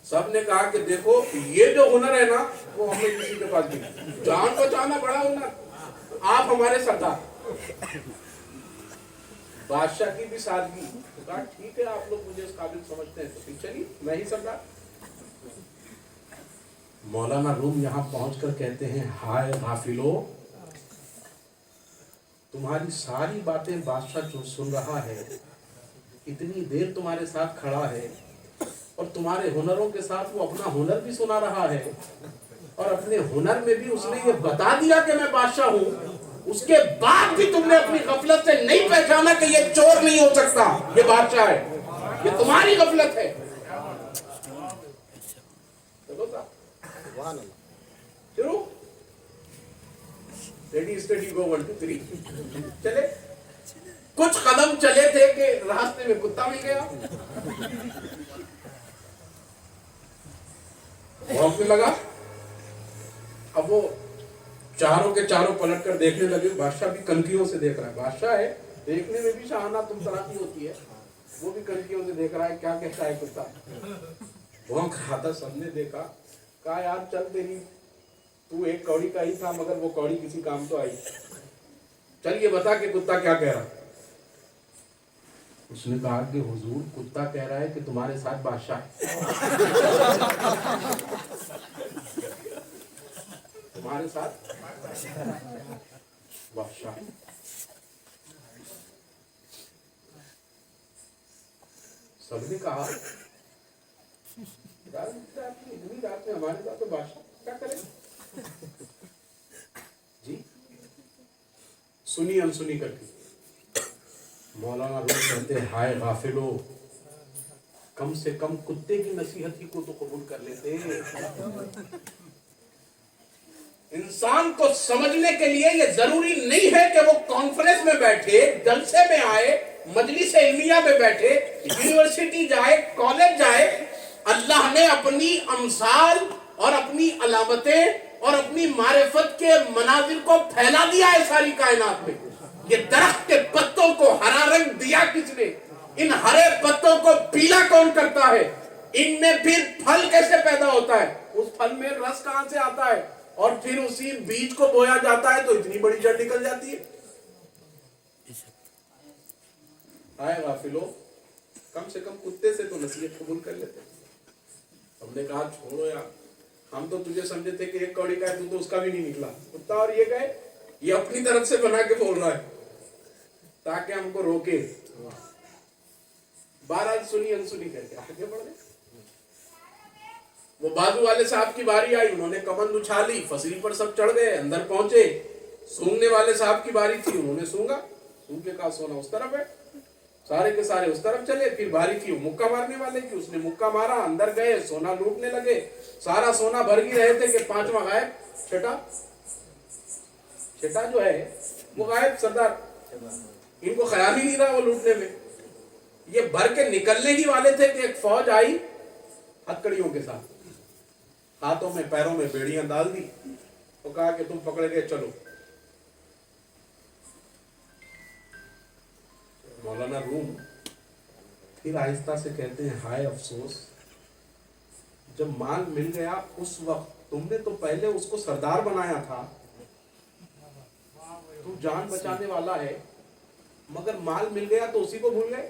सब ने कहा कि देखो ये जो हुनर है ना वो हमें किसी के पास नहीं, जान बचाना बड़ा हुनर, आप हमारे सरदार। बादशाह की भी सादगी। तो कहा ठीक है, आप लोग मुझे इस काबिल समझते हैं तो फिर चलिए, मैं ही सरदार। मौलाना रूम यहाँ पहुंचकर कहते हैं, हाय गाफिलो, तुम्हारी सारी बातें बादशाह जो सुन रहा है, इतनी देर तुम्हारे साथ खड़ा है और तुम्हारे हुनरों के साथ वो अपना हुनर भी सुना रहा है, और अपने हुनर में भी उसने ये बता दिया कि मैं बादशाह हूं, उसके बाद भी तुमने अपनी गफलत से नहीं पहचाना कि ये चोर नहीं हो सकता, ये बादशाह है, ये तुम्हारी गफलत है। चलो साहब शुरू, रेडी स्टडी गो 1 2 3 चले। कुछ कदम चले थे कि रास्ते में कुत्ता मिल गया, भौंकने लगा। अब वो चारों के चारों पलट कर देखने लगे, बादशाह भी कनखियों से देख रहा है, बादशाह है, देखने में भी शाहाना तुम तरह की होती है, वो भी कनखियों से देख रहा है, क्या कहता है कुत्ता। भौंक रहा था, सबने देखा, कहा यार चल, तेरी तू एक कौड़ी का ही था मगर वो कौड़ी किसी काम तो आई, चल ये बता कि कुत्ता क्या कह रहा। उसने कहा कि हुजूर, कुत्ता कह रहा है कि तुम्हारे साथ बादशाह है, तुम्हारे साथ बादशाह। सबने कहा इतनी रात में हमारे साथ तो बादशाह क्या करे जी। सुनी अनसुनी करके मौलाना रूम कहते हैं, हाय गाफिलो, कम से कम कुत्ते की नसीहत ही को तो कबूल कर लेते। इंसान को समझने के लिए ये जरूरी नहीं है कि वो कॉन्फ्रेंस में बैठे, जलसे में आए, मजलिस इल्मिया में बैठे, यूनिवर्सिटी जाए, कॉलेज जाए। अल्लाह ने अपनी अमसाल और अपनी अलामतें और अपनी मारिफत के मनाजिर को फैला दिया है सारी कायनात में। ये दरख्त के पत्तों को हरा रंग दिया किसने? इन हरे पत्तों को पीला कौन करता है? इनमें फिर फल कैसे पैदा होता है? उस फल में रस कहां से आता है? और फिर उसी बीज को बोया जाता है तो इतनी बड़ी जड़ निकल जाती है। आए गाफिलो, कम से कम कुत्ते से तो नसीहत कबूल कर लेते। हमने कहा छोड़ो यार, हम तो तुझे समझे थे कि एक कौड़ी का है, तू तो उसका भी नहीं निकला। कुत्ता और ये गए, ये अपनी तरफ से बना के बोल रहा है ताकि हमको रोके। बारह सुनी अनसुनी करके आगे बढ़ गए। वो बाजू वाले साहब की बारी आई, उन्होंने कमंद उछाली, फसली पर सब चढ़ गए, अंदर पहुंचे। सूंघने वाले साहब की बारी थी, उन्होंने सूंघा, सूंघ के कहा सोना उस तरफ है, सारे के सारे उस तरफ चले। फिर बारी थी मुक्का मारने वाले की, उसने मुक्का मारा, अंदर गए, सोना लूटने लगे। सारा सोना भर ही रहे थे कि पांचवा गायब, छठा जो है वो गायब। सरदार इनको ख्याल ही नहीं रहा वो लूटने में। ये भर के निकलने ही वाले थे कि एक फौज आई हथकड़ियों के साथ, हाथों में पैरों में बेड़ियां डाल दी तो कहा कि तुम पकड़े गए, चलो। मौलाना रूम फिर आहिस्ता से कहते हैं, हाय अफसोस, जब माल मिल गया उस वक्त तुमने तो पहले उसको सरदार बनाया था, तू जान बचाने वाला है, मगर माल मिल गया तो उसी को भूल गए।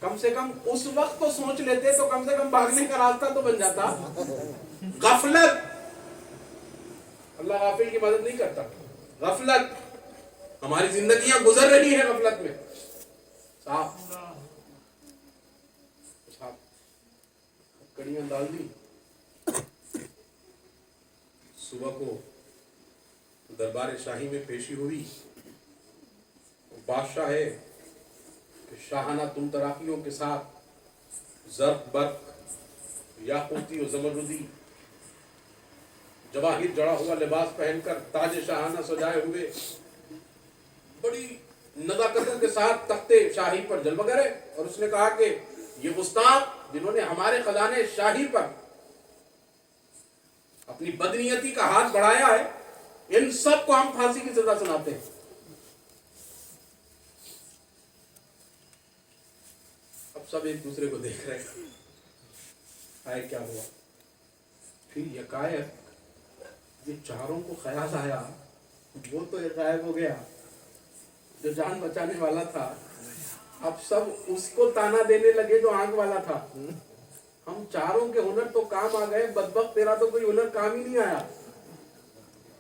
कम से कम उस वक्त तो सोच लेते तो कम से कम भागने का रास्ता तो बन जाता। गफलत, अल्लाह गाफिल की मदद नहीं करता। गफलत, हमारी जिंदगियां गुजर रही है गफलत में। साहब कड़ियां डाल दी। सुबह को दरबार शाही में पेशी हुई। बादशाह है कि शाहाना तुम तराकियों के साथ ज़र्फ बर्क याकूती और ज़मरुदी जवाहिर जड़ा हुआ लिबास पहनकर ताज शाहाना सजाए हुए बड़ी नज़ाकतों के साथ तख्ते शाही पर जलवा करे। और उसने कहा कि ये गुस्ताख जिन्होंने हमारे खजाने शाही पर अपनी बदनीयती का हाथ बढ़ाया है, इन सब को हम फांसी की सजा सुनाते हैं। अब सब एक दूसरे को देख रहे हैं, आए क्या हुआ। फिर यकायक ये चारों को ख्याल आया, वो तो गायब हो गया, जो जान बचाने वाला था, अब सब उसको ताना देने लगे जो आंख वाला था। हम चारों के हुनर तो काम आ गए, बदबख्त तेरा तो कोई हुनर काम ही नहीं आया,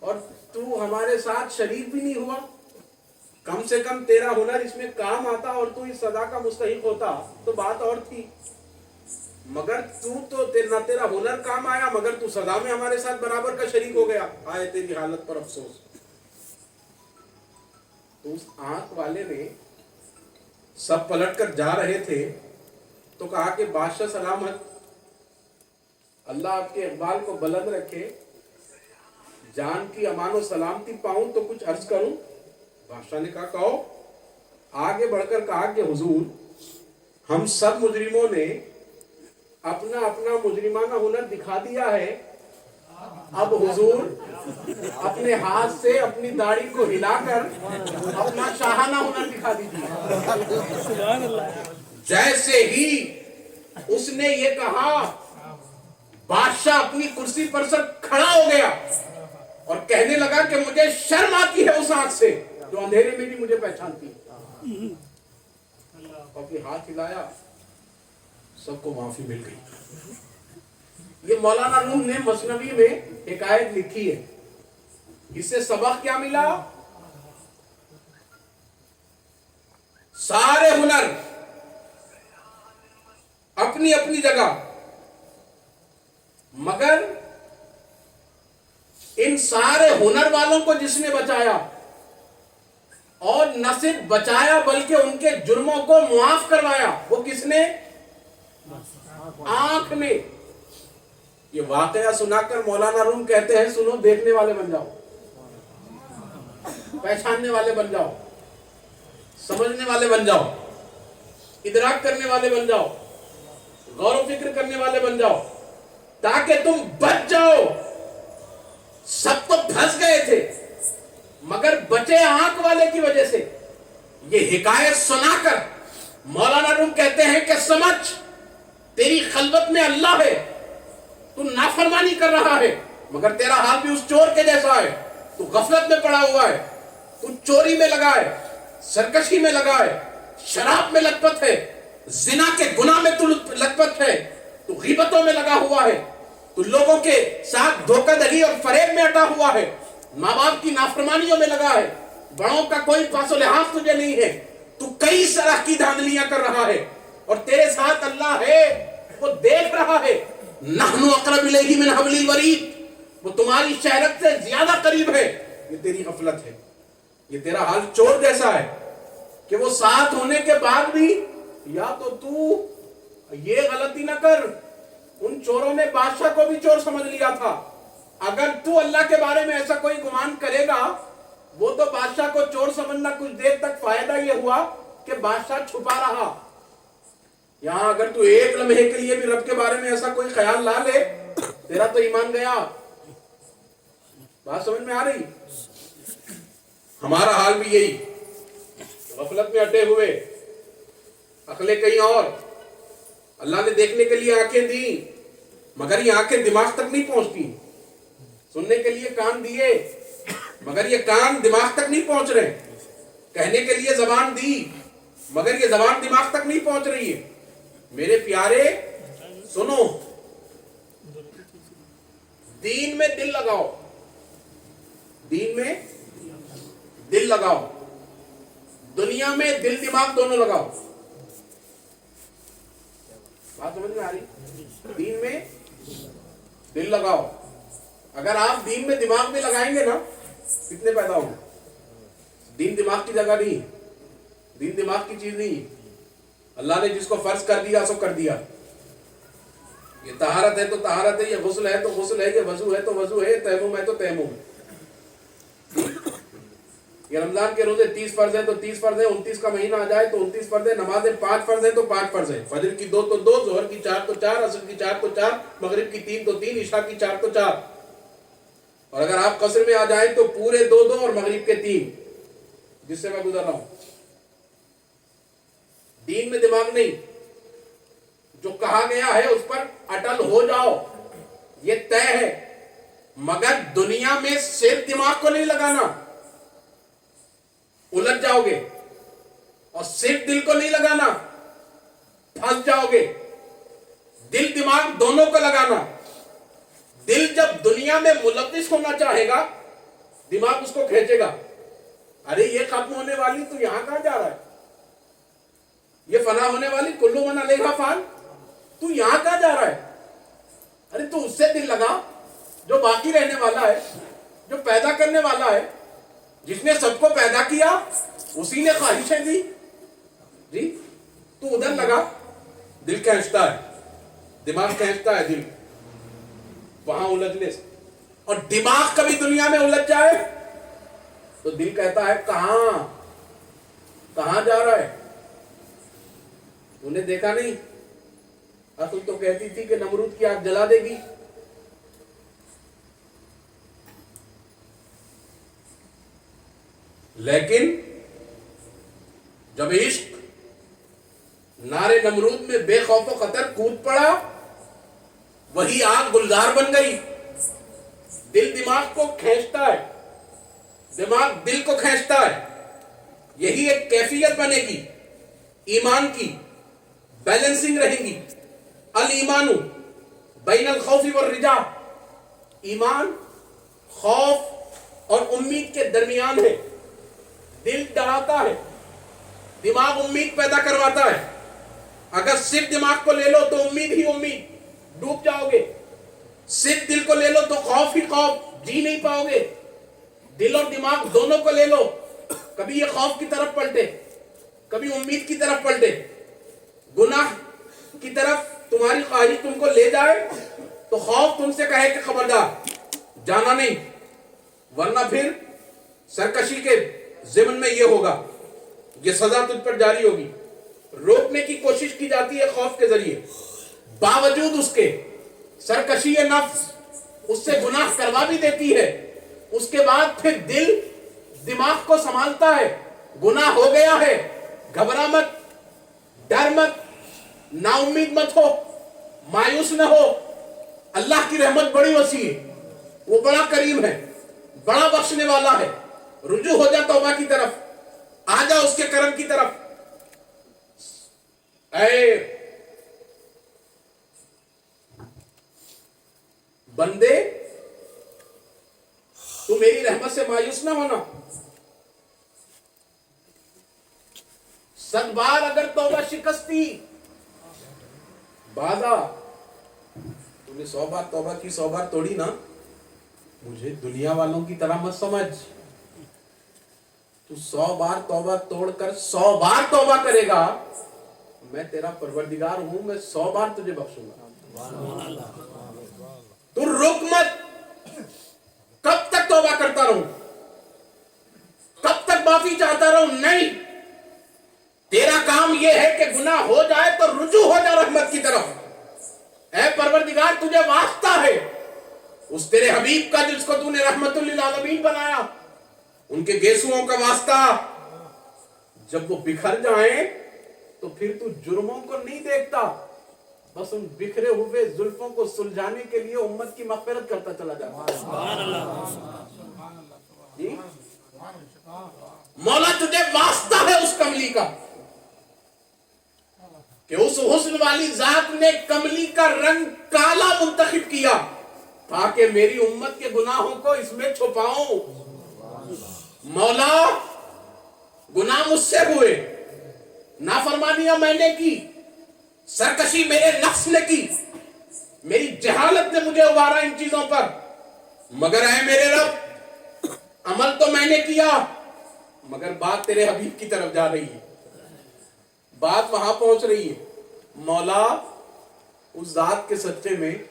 और तू हमारे साथ शरीक भी नहीं हुआ। कम से कम तेरा हुनर इसमें काम आता और तू इस सजा का मुस्तहिक होता तो बात और थी, मगर तू तो ना तेरा हुनर काम आया, मगर तू सजा में हमारे साथ बराबर का शरीक हो गया। आए तेरी हालत पर अफसोस। तो उस आंख वाले ने, सब पलट कर जा रहे थे तो कहा कि बादशाह सलामत, अल्लाह आपके इकबाल को बुलंद रखे, जान की अमान और सलामती पाऊं तो कुछ अर्ज करूं। बादशाह ने कहा कहो। आगे बढ़कर कहा कि हुजूर, हम सब मुजरिमों ने अपना अपना मुजरिमाना हुनर दिखा दिया है, अब हुजूर अपने हाथ से अपनी दाढ़ी को हिलाकर अपना शाहाना हुनर दिखा दीजिए। जैसे ही उसने ये कहा, बादशाह अपनी कुर्सी पर से खड़ा हो गया और कहने लगा कि मुझे शर्म आती है उस आंख से जो अंधेरे में भी मुझे पहचानती है। और फिर हाथ हिलाया, सबको माफी मिल गई। ये मौलाना रूम ने मसनवी में हिकायत लिखी है। इससे सबक क्या मिला? सारे हुनर अपनी अपनी जगह, मगर इन सारे हुनर वालों को जिसने बचाया, और न सिर्फ बचाया बल्कि उनके जुर्मों को मुआफ करवाया, वो किसने? आंख ने। ये वाकया सुनाकर मौलाना रूम कहते हैं, सुनो, देखने वाले बन जाओ, पहचानने वाले बन जाओ, समझने वाले बन जाओ, इदराक करने वाले बन जाओ, गौर फिक्र करने वाले बन जाओ, ताकि तुम बच जाओ। सब तो फंस गए थे, मगर बचे आंख वाले की वजह से। ये हिकायत सुनाकर मौलाना रूम कहते हैं कि समझ, तेरी खलवत में अल्लाह है, तू नाफरमानी कर रहा है, मगर तेरा हाल भी उस चोर के जैसा है। तू गफलत में पड़ा हुआ है, तू चोरी में लगा है, सरकशी में लगा है, शराब में लतपत है, जिना के गुनाह में तू लतपत है, तू गीबतों में लगा हुआ है, तू लोगों के साथ धोखाधड़ी और फरेब में अटा हुआ है, माँ बाप की नाफरमानियों में लगा है, बड़ों का कोई पासो लिहाज तुझे नहीं है, तू कई तरह की धांधलियां कर रहा है, और तेरे साथ अल्लाह है, वो देख रहा है। नहनु अक़रब इलैहि मिन हब्लिल वरीद, वो तुम्हारी शहरत से ज्यादा करीब है। ये तेरी गफलत है, ये तेरा हाल चोर जैसा है कि वो साथ होने के बाद भी, या तो तू ये गलती ना कर, उन चोरों ने बादशाह को भी चोर समझ लिया था। अगर तू अल्लाह के बारे में ऐसा कोई गुमान करेगा, वो तो बादशाह को चोर समझना कुछ देर तक फायदा ये हुआ कि बादशाह छुपा रहा। यहां अगर तू एक लम्हे के लिए भी रब के बारे में ऐसा कोई ख्याल ला ले, तेरा तो ईमान गया। बात समझ में आ रही? हमारा हाल भी यही, गफलत में अटे हुए, अकले कहीं और। अल्लाह ने देखने के लिए आंखें दी, मगर ये आंखें दिमाग तक नहीं पहुंचती। सुनने के लिए कान दिए, मगर ये कान दिमाग तक नहीं पहुंच रहे। कहने के लिए जबान दी, मगर ये जबान दिमाग तक नहीं पहुंच रही है। मेरे प्यारे सुनो, दीन में दिल लगाओ, दीन में दिल लगाओ, दुनिया में दिल दिमाग दोनों लगाओ। बात समझ में आ रही? दीन में दिल लगाओ। अगर आप दीन में दिमाग में लगाएंगे ना, कितने पैदा होंगे? दीन दिमाग की जगह नहीं, दीन दिमाग की चीज नहीं। अल्लाह ने जिसको फर्ज कर दिया सो कर दिया। ये तहारत है तो तहारत है, ये गुस्ल है तो गुस्ल है, ये वजू है तो वजू है, तयमुम है तो तयमुम। ये रमजान के रोजे 30 फर्ज है तो 30 फर्ज है, 29 का महीना आ जाए तो 29 फर्ज है, नमाजें 5 फर्ज है तो 5 फर्ज है। फजर की 2 तो 2, जोहर की 4 तो 4, असर की 4 तो 4, मगरिब की 3 तो 3, इशा की 4 तो 4। और अगर आप कसर में आ जाए तो पूरे 2 और मगरिब के 3, जिससे मैं गुजर रहा हूं। दीन में दिमाग नहीं, जो कहा गया है उस पर अटल हो जाओ, ये तय है। मगर दुनिया में सिर्फ दिमाग को नहीं लगाना, उलझ जाओगे। और सिर्फ दिल को नहीं लगाना, फंस जाओगे। दिल दिमाग दोनों को लगाना। दिल जब दुनिया में मुलव्विस होना चाहेगा, दिमाग उसको खींचेगा, अरे ये खत्म होने वाली, तू यहां कहां जा रहा है, ये फना होने वाली, कुल्लू मन अलैहा फान, तू यहां कहां जा रहा है, अरे तू उससे दिल लगा जो बाकी रहने वाला है, जो पैदा करने वाला है, जिसने सबको पैदा किया, उसी ने ख्वाहिशें दी जी। तू उधर लगा, दिल खींचता है, दिमाग खींचता है, दिल वहां उलझने से। और दिमाग कभी दुनिया में उलझ जाए तो दिल कहता है कहां जा रहा है, तूने देखा नहीं, असल तो कहती थी कि नमरूद की आग जला देगी। लेकिन जब इश्क नारे नमरूद में बेखौफ खतर कूद पड़ा, वही आग गुलजार बन गई। दिल दिमाग को खींचता है, दिमाग दिल को खींचता है। यही एक कैफियत बनेगी ईमान की, बैलेंसिंग रहेगी। अल ईमानु बैनल खौफी वर रिजा, ईमान खौफ और उम्मीद के दरमियान है। दिल डराता है, दिमाग उम्मीद पैदा करवाता है। अगर सिर्फ दिमाग को ले लो तो उम्मीद ही उम्मीद, डूब जाओगे। सिर्फ दिल को ले लो तो खौफ ही खौफ, जी नहीं पाओगे। दिल और दिमाग दोनों को ले लो, कभी ये खौफ की तरफ पलटे, कभी उम्मीद की तरफ पलटे। गुनाह की तरफ तुम्हारी ख्वाहिश तुमको ले जाए तो खौफ तुमसे कहे कि खबरदार जाना नहीं, वरना फिर सरकशी के ज़िम्न में ये होगा, ये सजा तुझ पर जारी होगी। रोकने की कोशिश की जाती है खौफ के जरिए, बावजूद उसके सरकशी नफ्स उससे गुनाह करवा भी देती है। उसके बाद फिर दिल दिमाग को संभालता है, गुनाह हो गया है, घबरा मत, डर मत, नाउम्मीद मत हो, मायूस न हो। अल्लाह की रहमत बड़ी वसी है, वो बड़ा करीम है, बड़ा बख्शने वाला है। रुजू हो जा तौबा की तरफ, आ जा उसके करम की तरफ। ऐ बंदे, तू मेरी रहमत से मायूस ना होना। 100 बार अगर तौबा शिकस्ती बाधा, तूने 100 बार तौबा की, 100 बार तोड़ी ना, मुझे दुनिया वालों की तरह मत समझ। तू 100 बार तौबा तोड़कर 100 बार तौबा करेगा, मैं तेरा परवरदिगार हूं, मैं 100 बार तुझे बख्शूंगा। तू रुक मत। कब तक तौबा करता रहूं, कब तक माफी चाहता रहूं? नहीं, तेरा काम यह है कि गुनाह हो जाए तो रुजू हो जा रहमत की तरफ। ऐ परवरदिगार, तुझे वास्ता है उस तेरे हबीब का जिसको तूने रहमतुल लिल आलमीन बनाया, उनके गेसुओं का वास्ता। जब वो बिखर जाएं तो फिर तू जुर्मों को नहीं देखता, बस उन बिखरे हुए जुल्फों को सुलझाने के लिए उम्मत की मग़फ़िरत करता चला जाता है। मौला तुझे वास्ता है उस कमली का कि उस हुस्न वाली जात ने कमली का रंग काला मुंतखब किया ताकि मेरी उम्मत के गुनाहों को इसमें छुपाऊं। मौला, गुनाह मुझसे हुए, नाफरमानियां मैंने की, सरकशी मेरे नफ्स ने की, मेरी जहालत ने मुझे उबारा इन चीजों पर, मगर है मेरे रब, अमल तो मैंने किया, मगर बात तेरे हबीब की तरफ जा रही है, बात वहां पहुंच रही है। मौला, उस जात के सच्चे में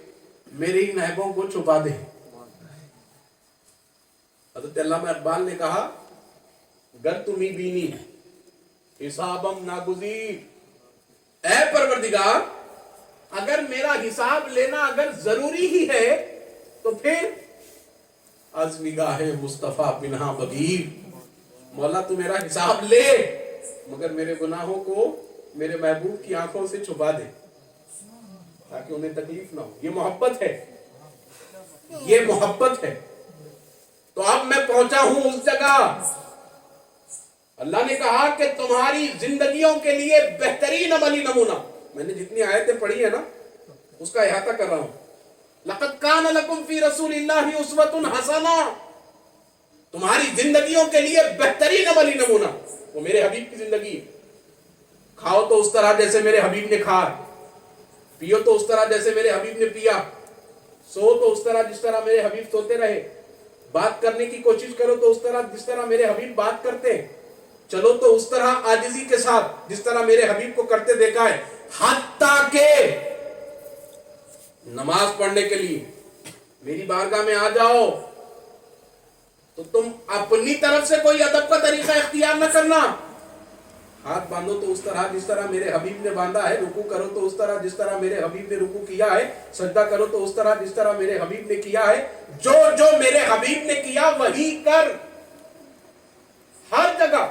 मेरे इन ऐबों को छुपा दे। हज़रत अल्लामा इकबाल ने कहा, गर तुम्ही बीनी हिसाबम नागुज़ीर, ऐ परवरदिगार, अगर मेरा हिसाब लेना अगर जरूरी ही है तो फिर अज निगाहे मुस्तफा बिनहा बगीर, मौला तू मेरा हिसाब ले, मगर मेरे गुनाहों को मेरे महबूब की आंखों से छुपा दे ताकि उन्हें तकलीफ ना हो। ये मोहब्बत है, ये मोहब्बत है। तो अब मैं पहुंचा हूं उस जगह, اللہ نے کہا کہ تمہاری زندگیوں کے لیے بہترین عملی نمونہ، میں نے جتنی آیتیں پڑھی ہیں نا اس کا احاطہ کر رہا ہوں. لقد کان لکم فی رسول اللہ اسوۃ حسنہ، تمہاری زندگیوں کے لیے بہترین عملی نمونہ وہ میرے حبیب کی زندگی ہے. کھاؤ تو اس طرح جیسے میرے حبیب نے کھا، پیو تو اس طرح جیسے میرے حبیب نے پیا، سو تو اس طرح جس طرح میرے حبیب سوتے رہے، بات کرنے کی کوشش کرو تو اس طرح جس طرح میرے حبیب بات کرتے ہیں، چلو تو اس طرح عاجزی کے ساتھ جس طرح میرے حبیب کو کرتے دیکھا ہے. حتیٰ کہ نماز پڑھنے کے لیے میری بارگاہ میں آ جاؤ تو تم اپنی طرف سے کوئی ادب کا طریقہ اختیار نہ کرنا. ہاتھ باندھو تو اس طرح جس طرح میرے حبیب نے باندھا ہے، رکوع کرو تو اس طرح جس طرح میرے حبیب نے رکوع کیا ہے، سجدہ کرو تو اس طرح جس طرح میرے حبیب نے کیا ہے. جو جو میرے حبیب نے کیا وہی کر. ہر جگہ،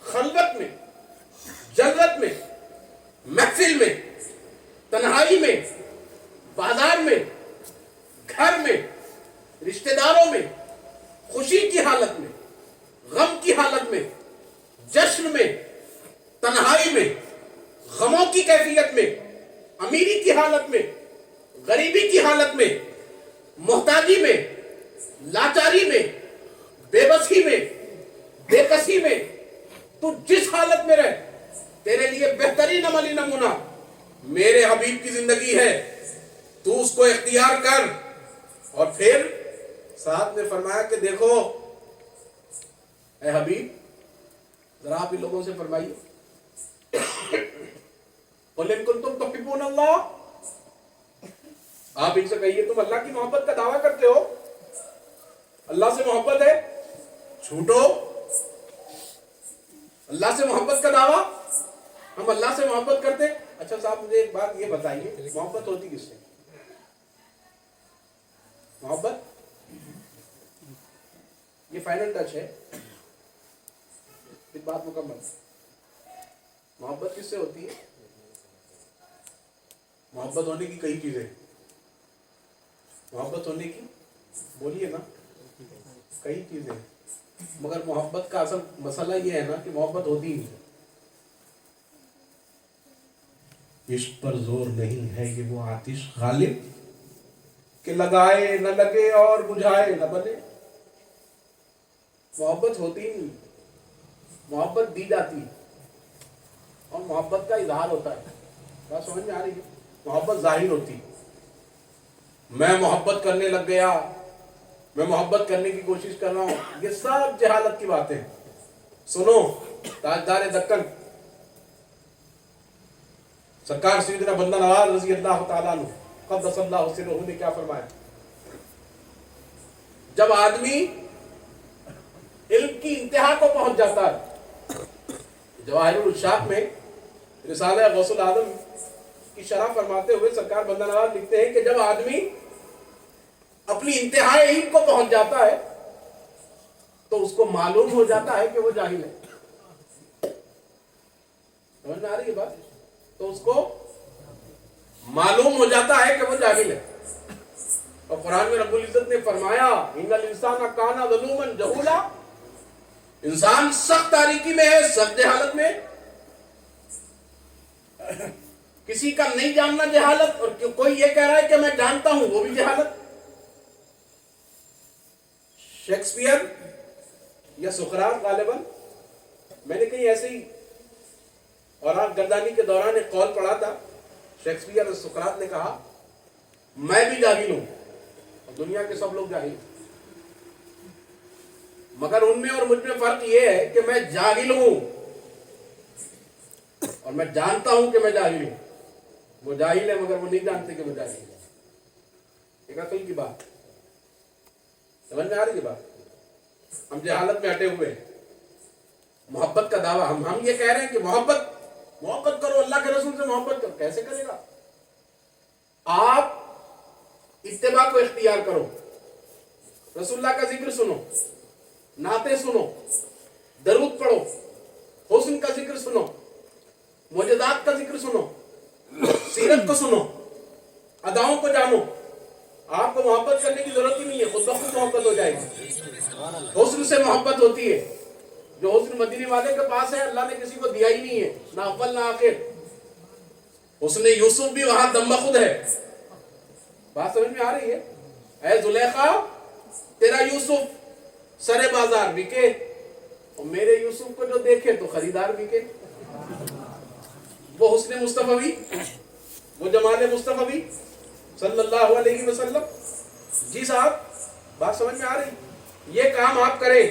خلوت میں، جلوت میں، محفل میں، تنہائی میں، بازار میں، گھر میں، رشتہ داروں میں، خوشی کی حالت میں، غم کی حالت میں، جشن میں، تنہائی میں، غموں کی کیفیت میں، امیری کی حالت میں، غریبی کی حالت میں، محتاجی میں، لاچاری میں، بے بسی میں، بے کسی میں، تو جس حالت میں رہ، تیرے لیے بہترین عملی نمونہ میرے حبیب کی زندگی ہے. تو اس کو اختیار کر. اور پھر ساتھ میں فرمایا کہ دیکھو اے حبیب، ذرا آپ ان لوگوں سے فرمائیے، قُلْ إِن كُنتُمْ تُحِبُّونَ اللَّهَ، آپ ان سے کہیے تم اللہ کی محبت کا دعویٰ کرتے ہو، اللہ سے محبت ہے، جھوٹو. اللہ سے محبت کا دعویٰ، ہم اللہ سے محبت کرتے. اچھا صاحب مجھے ایک بات یہ بتائیے، محبت ہوتی کس سے؟ محبت یہ فائنل ٹچ ہے، ایک بات مکمل. محبت کس سے ہوتی ہے؟ محبت ہونے کی کئی چیزیں، محبت ہونے کی بولیے نا کئی چیزیں، مگر محبت کا اصل مسئلہ یہ ہے نا کہ محبت ہوتی نہیں. عشق پر زور نہیں ہے یہ وہ آتش غالب کہ لگائے نہ لگے اور بجھائے نہ بنے. محبت ہوتی نہیں، محبت دی جاتی اور محبت کا اظہار ہوتا ہے. بات سمجھ میں آ رہی ہے؟ محبت ظاہر ہوتی، میں محبت کرنے لگ گیا، میں محبت کرنے کی کوشش کر رہا ہوں، یہ سب جہالت کی باتیں. سنو تاجدار دکن سرکار سیدنا بندہ نواز رضی اللہ تعالیٰ عنہ قدس اللہ سرہ نے کیا فرمایا؟ جب آدمی علم کی انتہا کو پہنچ جاتا ہے، جواہر الشاق میں رسالہ غوث العالم کی شرح فرماتے ہوئے سرکار بندہ نواز لکھتے ہیں کہ جب آدمی اپنی انتہائی علم کو پہنچ جاتا ہے تو اس کو معلوم ہو جاتا ہے کہ وہ جاہل ہے. سمجھ میں آ رہی ہے بات؟ تو اس کو معلوم ہو جاتا ہے کہ وہ جاہل ہے. اور قرآن میں رب العزت نے فرمایا ان الانسان کان ظلوما جہولا، انسان سخت تاریکی میں ہے، سخت جہالت میں. کسی کا نہیں جاننا جہالت، اور کوئی یہ کہہ رہا ہے کہ میں جانتا ہوں، وہ بھی جہالت. شیکسپیئر یا سقراط غالباً، میں نے کہیں ایسے ہی اور آپ گردانی کے دوران ایک قول پڑھا تھا. شیکسپیئر اور سقراط نے کہا میں بھی جاہل ہوں اور دنیا کے سب لوگ جاہل ہیں، مگر ان میں اور مجھ میں فرق یہ ہے کہ میں جاہل ہوں اور میں جانتا ہوں کہ میں جاہل ہوں. وہ جاہل ہے مگر وہ نہیں جانتے کہ وہ جاہل ہے. ایک عقل کی بات، سمجھ میں آ رہی ہے بات؟ ہم جہالت میں ہٹے ہوئے ہیں. محبت کا دعویٰ، ہم یہ کہہ رہے ہیں کہ محبت کرو، اللہ کے رسول سے محبت کرو. کیسے کرے گا؟ آپ اتباع کو اختیار کرو، رسول اللہ کا ذکر سنو، نعتیں سنو، درود پڑھو، حسن کا ذکر سنو، معجزات کا ذکر سنو، سیرت کو سنو، اداؤں کو جانو. آپ کو محبت کرنے کی ضرورت ہی نہیں ہے، خود بخود محبت ہو جائے گی. حسن سے محبت ہوتی ہے، جو حسن مدینے والے کے پاس ہے اللہ نے کسی کو دیا ہی نہیں ہے، نہ اول نہ آخر۔ حسن یوسف بھی وہاں دم بخود ہے۔ بات سمجھ میں آ رہی ہے؟ اے زلیخا تیرا یوسف سر بازار بکے، اور میرے یوسف کو جو دیکھے تو خریدار بکے۔ وہ حسن مصطفی، وہ جمال مصطفی صلی اللہ علیہ وسلم۔ جی صاحب بات سمجھ میں آ رہی؟ یہ کام آپ کریں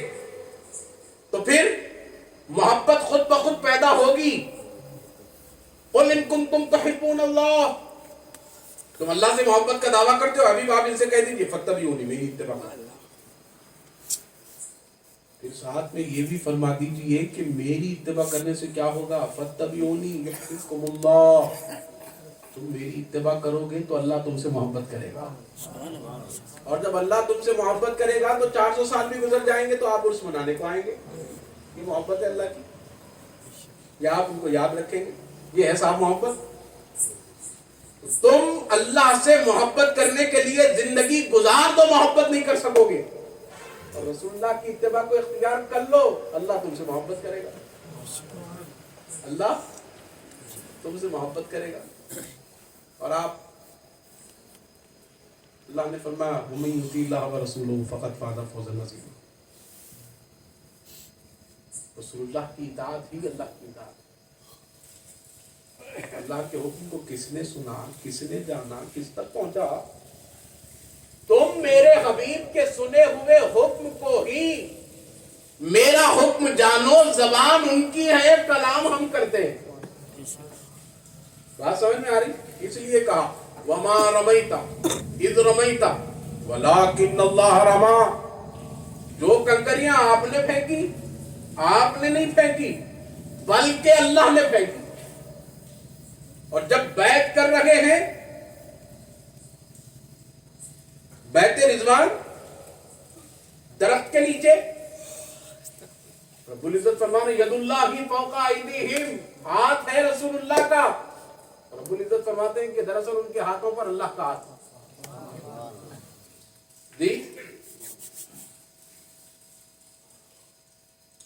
تو پھر محبت خود بخود پیدا ہوگی۔ قُلْ إِن كُنتُمْ تُحِبُّونَ اللَّهَ، تم اللہ سے محبت کا دعویٰ کرتے ہو، ابھی آپ ان سے کہہ دیجئے فَاتَّبِعُونِی، میری اتباع کرو۔ پھر ساتھ میں یہ بھی فرما دیجئے کہ میری اتباع کرنے سے کیا ہوگا؟ فَاتَّبِعُونِی يُحْبِبْكُمُ اللَّهُ، تم میری اتباع کرو گے تو اللہ تم سے محبت کرے گا، اور جب اللہ تم سے محبت کرے گا تو 400 سال بھی گزر جائیں گے تو آپ عرس منانے کو آئیں گے۔ یہ محبت ہے اللہ کی، یا آپ ان کو یاد رکھیں گے؟ یہ ہے صاحب محبت۔ تم اللہ سے محبت کرنے کے لیے زندگی گزار دو، محبت نہیں کر سکو گے، اور رسول اللہ کی اتباع کو اختیار کر لو، اللہ تم سے محبت کرے گا، اللہ تم سے محبت کرے گا۔ اور آپ، اللہ نے فرمایا وَمَن يُطِعِ اللَّهَ وَرَسُولَهُ فَقَدْ فَازَ فَوْزًا عَظِيمًا، رسول اللہ کی اطاعت ہی اللہ کی اطاعت۔ اللہ کے حکم کو کس نے سنا، کس نے جانا، کس تک پہنچا؟ تم میرے حبیب کے سنے ہوئے حکم کو ہی، میرا حکم جانو، زبان ان کی ہے، کلام ہم کرتے ہیں۔ بات سمجھ میں آ رہی؟ اس لیے کہا وَمَا رَمَيْتَ إِذْ رَمَيْتَ وَلَٰكِنَّ اللَّهَ رَمَىٰ، جو کنکریاں آپ نے پھینکی، آپ نے نہیں پھینکی بلکہ اللہ نے پھینکی۔ اور جب بیعت کر رہے ہیں، بیعت رضوان درخت کے نیچے، رب العزت فرمانے ید اللہ فوق ایدیہم، ہاتھ ہے رسول اللہ کا، رب العزت فرماتے ہیں کہ دراصل ان کے ہاتھوں پر اللہ کا ہاتھ جی۔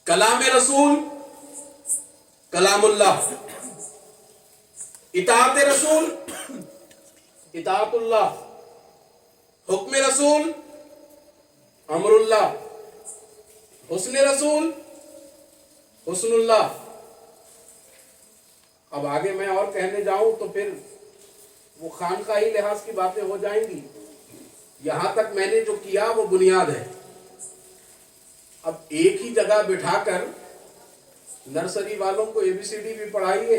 کلام رسول کلام اللہ، اطاعت رسول اطاعت اللہ، حکم رسول امر اللہ، حسن رسول حسن اللہ۔ اب آگے میں اور کہنے جاؤں تو پھر وہ خانقاہی لحاظ کی باتیں ہو جائیں گی، یہاں تک میں نے جو کیا وہ بنیاد ہے۔ اب ایک ہی جگہ بٹھا کر نرسری والوں کو ABCD بھی پڑھائیے،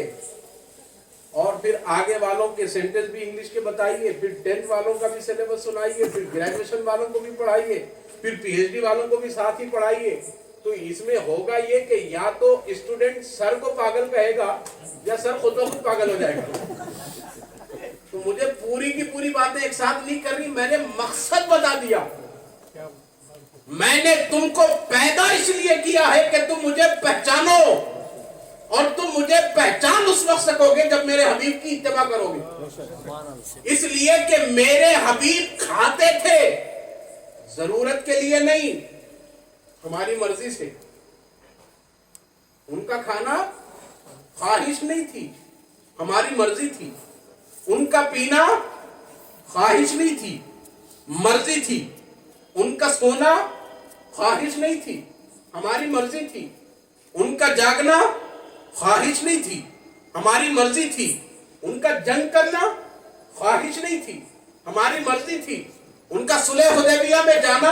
اور پھر آگے والوں کے سینٹنس بھی انگلش کے بتائیے، پھر 10th والوں کا بھی سلیبس سنائیے، پھر گریجویشن والوں کو بھی پڑھائیے، پھر PhD والوں کو بھی ساتھ ہی پڑھائیے، تو اس میں ہوگا یہ کہ یا تو اسٹوڈنٹ سر کو پاگل کہے گا یا سر خود بخود پاگل ہو جائے گا۔ تو مجھے پوری کی پوری باتیں ایک ساتھ نہیں کرنی، میں نے مقصد بتا دیا۔ میں نے تم کو پیدا اس لیے کیا ہے کہ تم مجھے پہچانو، اور تم مجھے پہچان اس وقت سکو گے جب میرے حبیب کی اتباع کرو گے۔ اس لیے کہ میرے حبیب کھاتے تھے ضرورت کے لیے نہیں، ہماری مرضی سے۔ ان کا کھانا خواہش نہیں تھی، ہماری مرضی تھی۔ ان کا پینا خواہش نہیں تھی، مرضی تھی۔ ان کا سونا خواہش نہیں تھی، ہماری مرضی تھی۔ ان کا جاگنا خواہش نہیں تھی، ہماری مرضی تھی۔ ان کا جنگ کرنا خواہش نہیں تھی، ہماری مرضی تھی۔ ان کا صلح حدیبیہ میں جانا،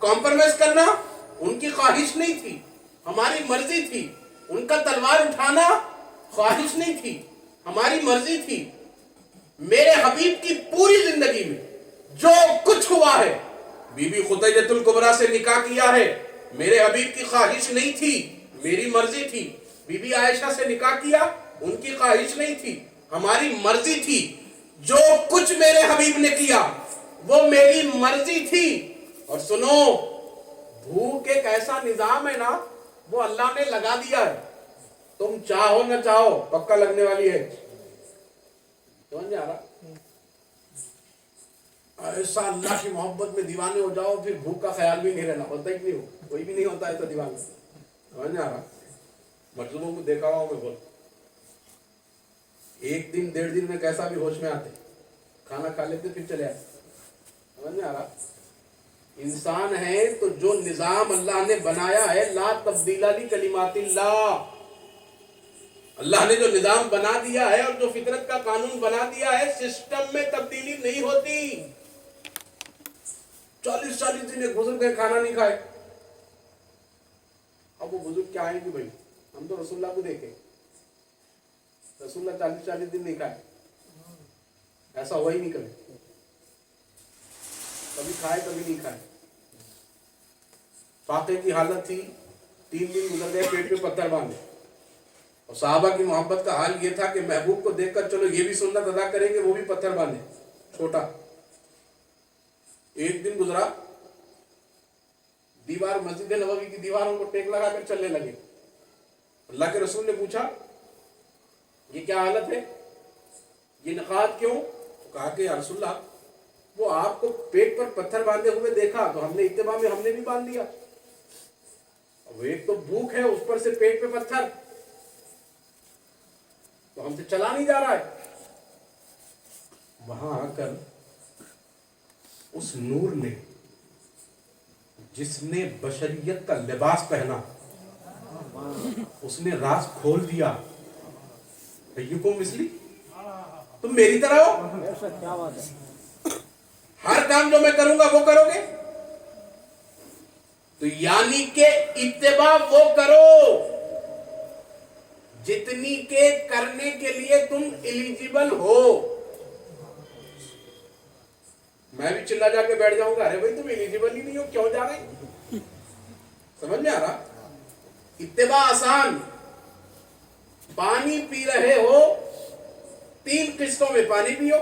کمپرومائز کرنا ان کی خواہش نہیں تھی، ہماری مرضی تھی۔ ان کا تلوار اٹھانا خواہش نہیں تھی، ہماری مرضی تھی۔ میرے حبیب کی پوری زندگی میں جو کچھ ہوا ہے، بی بی خدیجہ الکبریٰ سے نکاح کیا ہے، میرے حبیب کی خواہش نہیں تھی، میری مرضی تھی۔ بی بی عائشہ سے نکاح کیا، ان کی خواہش نہیں تھی، ہماری مرضی تھی۔ جو کچھ میرے حبیب نے کیا وہ میری مرضی تھی۔ اور سنو، بھوک ایک ایسا نظام ہے نا، وہ اللہ نے لگا دیا ہے، تم چاہو نہ چاہو پکا لگنے والی ہے۔ سمجھ میں آ رہا؟ ایسا اللہ کی محبت میں دیوانے ہو جاؤ، پھر بھوک کا خیال بھی نہیں رہنا، ہوتا ہی نہیں ہو، کوئی بھی نہیں ہوتا ایسا دیوانا۔ समझ में आ रहा? मजलूमों को देखा हुआ मैं बोल, एक दिन 1.5 दिन में कैसा भी होश में आते, खाना खा लेते फिर चले आते। समझ में आ रहा? इंसान है तो जो निजाम अल्लाह ने बनाया है, ला तब्दीला ली कलिमातिल्लाह, अल्लाह ने जो निजाम बना दिया है और जो फितरत का कानून बना दिया है, सिस्टम में तब्दीली नहीं होती। 40-40 दिन एक बुजुर्ग है खाना नहीं खाए, अब वो बुजुर्ग क्या आएंगे भाई? हम तो रसूलुल्लाह को देखे, रसूलुल्लाह 40-40 दिन नहीं खाए, ऐसा हुआ ही नहीं कभी, कभी खाए कभी नहीं खाए। फाके की हालत थी, 3 दिन गुजर गए पेट पे पत्थर बांधे, और साहबा की मोहब्बत का हाल ये था कि महबूब को देखकर चलो ये भी सुन्नत अदा करेंगे, वो भी पत्थर बांधे छोटा। एक दिन गुजरा, दीवार मस्जिद नबवी की दीवारों को टेक लगाकर चलने लगे। अल्लाह के रसूल ने पूछा ये क्या हालत है, ये नकात क्यों? तो कहा कि या रसूलल्लाह, वो आपको पेट पर पत्थर बांधे हुए देखा तो हमने इत्तिबा में हमने भी बांध दिया। अब एक तो भूख है, उस पर से पेट पे पत्थर, तो हमसे चला नहीं जा रहा है। वहां आकर उस नूर ने, जिसने बशरियत का लिबास पहना, उसने राज खोल दिया। अय्युकुम मिस्ली, तुम मेरी तरह हो, हर काम जो मैं करूंगा वो करोगे, तो यानी के इत्तिबा वो करो जितनी के करने के लिए तुम एलिजिबल हो। मैं भी चिल्ला जाके बैठ जाऊंगा, अरे भाई तुम एलिजिबल ही नहीं हो, क्यों जा रहे? समझ में आ रहा? इत्तिबा आसान, पानी पी रहे हो, 3 किस्तों में पानी पियो,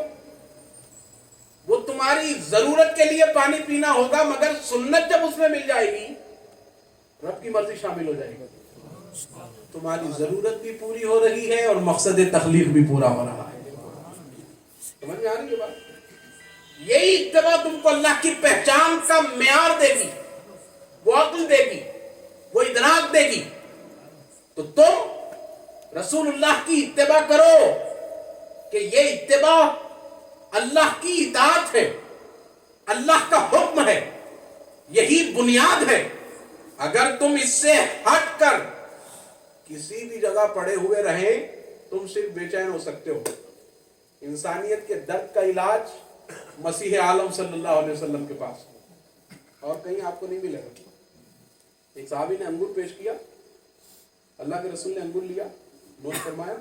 वो तुम्हारी जरूरत के लिए पानी पीना होगा, मगर सुन्नत जब उसमें मिल जाएगी, रब की मर्जी शामिल हो जाएगी, तुम्हारी जरूरत भी पूरी हो रही है और मकसद तखलीक भी पूरा हो रहा है। समझ में आ रही है बात? यही इत्तिबा तुमको अल्लाह की पहचान का मेयार देगी, वो अक्ल देगी, वो इदराक देगी। तो तुम रसूलुल्लाह की इत्तिबा करो कि ये इत्तिबा अल्लाह की इताअत है, अल्लाह का हुक्म है, यही बुनियाद है। अगर तुम इससे हटकर किसी भी जगह पड़े हुए रहे, तुम सिर्फ बेचैन हो सकते हो। इंसानियत के दर्द का इलाज मसीह आलम सल्लल्लाहु अलैहि वसल्लम के पास, और कहीं आपको नहीं मिलेगा। एक साहबी ने अंगूर पेश किया, अल्लाह के रसूल ने अंगूर लिया, नोश फरमाया,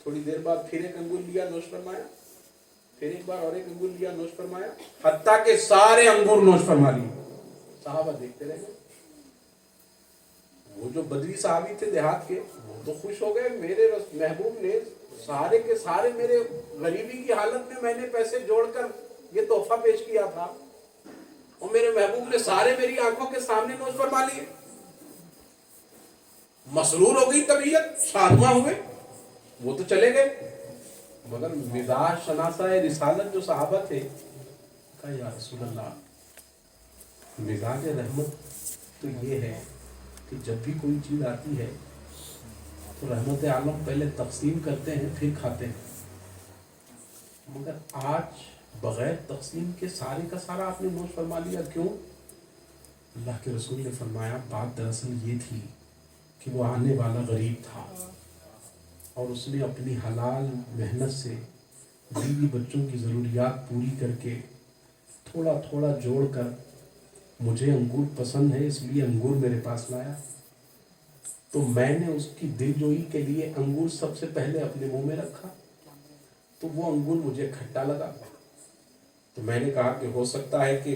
थोड़ी देर बाद फिर एक अंगूर लिया, नोश फरमाया, फिर एक बार और एक अंगूर लिया, नोश फरमाया, हत्ता के सारे अंगूर नोश फरमा लिए। साहबा देखते रहे। वो जो बदरी साहबी थे देहात के, वो तो खुश हो गए, मेरे महबूब ने सारे के सारे, मेरे गरीबी की हालत में मैंने पैसे जोड़कर ये तोहफा पेश किया था, और मेरे महबूब ने सारे मेरी आंखों के सामने नोश फरमा लिए। मसरूर हो गई तबीयत, शादमा हुए, वो तो चले गए। मगर मिजाज शनासा रिसालत जो सहाबा थे, कहा या रसूलल्लाह, मिजाज रहमत तो ये है कि जब भी कोई चीज आती है तो रहमत आलम पहले तकसीम करते हैं फिर खाते हैं, मगर आज बगैर तकसीम के सारे का सारा आपने नोश फरमा लिया, क्यों? अल्लाह के रसूल ने फरमाया बात दरअसल ये थी कि वो आने वाला गरीब था और उसने अपनी हलाल मेहनत से बीवी बच्चों की ज़रूरियात पूरी करके थोड़ा थोड़ा जोड़कर, मुझे अंगूर पसंद है इसलिए अंगूर मेरे पास लाया, तो मैंने उसकी दिलजोई के लिए अंगूर सबसे पहले अपने मुंह में रखा, तो वो अंगूर मुझे खट्टा लगा, तो मैंने कहा कि हो सकता है कि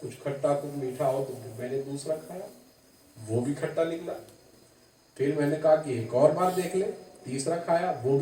कुछ खट्टा कुछ मीठा हो, तो मैंने दूसरा खाया, वो भी खट्टा निकला। फिर मैंने कहा कि एक और बार देख ले, तीसरा खाया, वो भी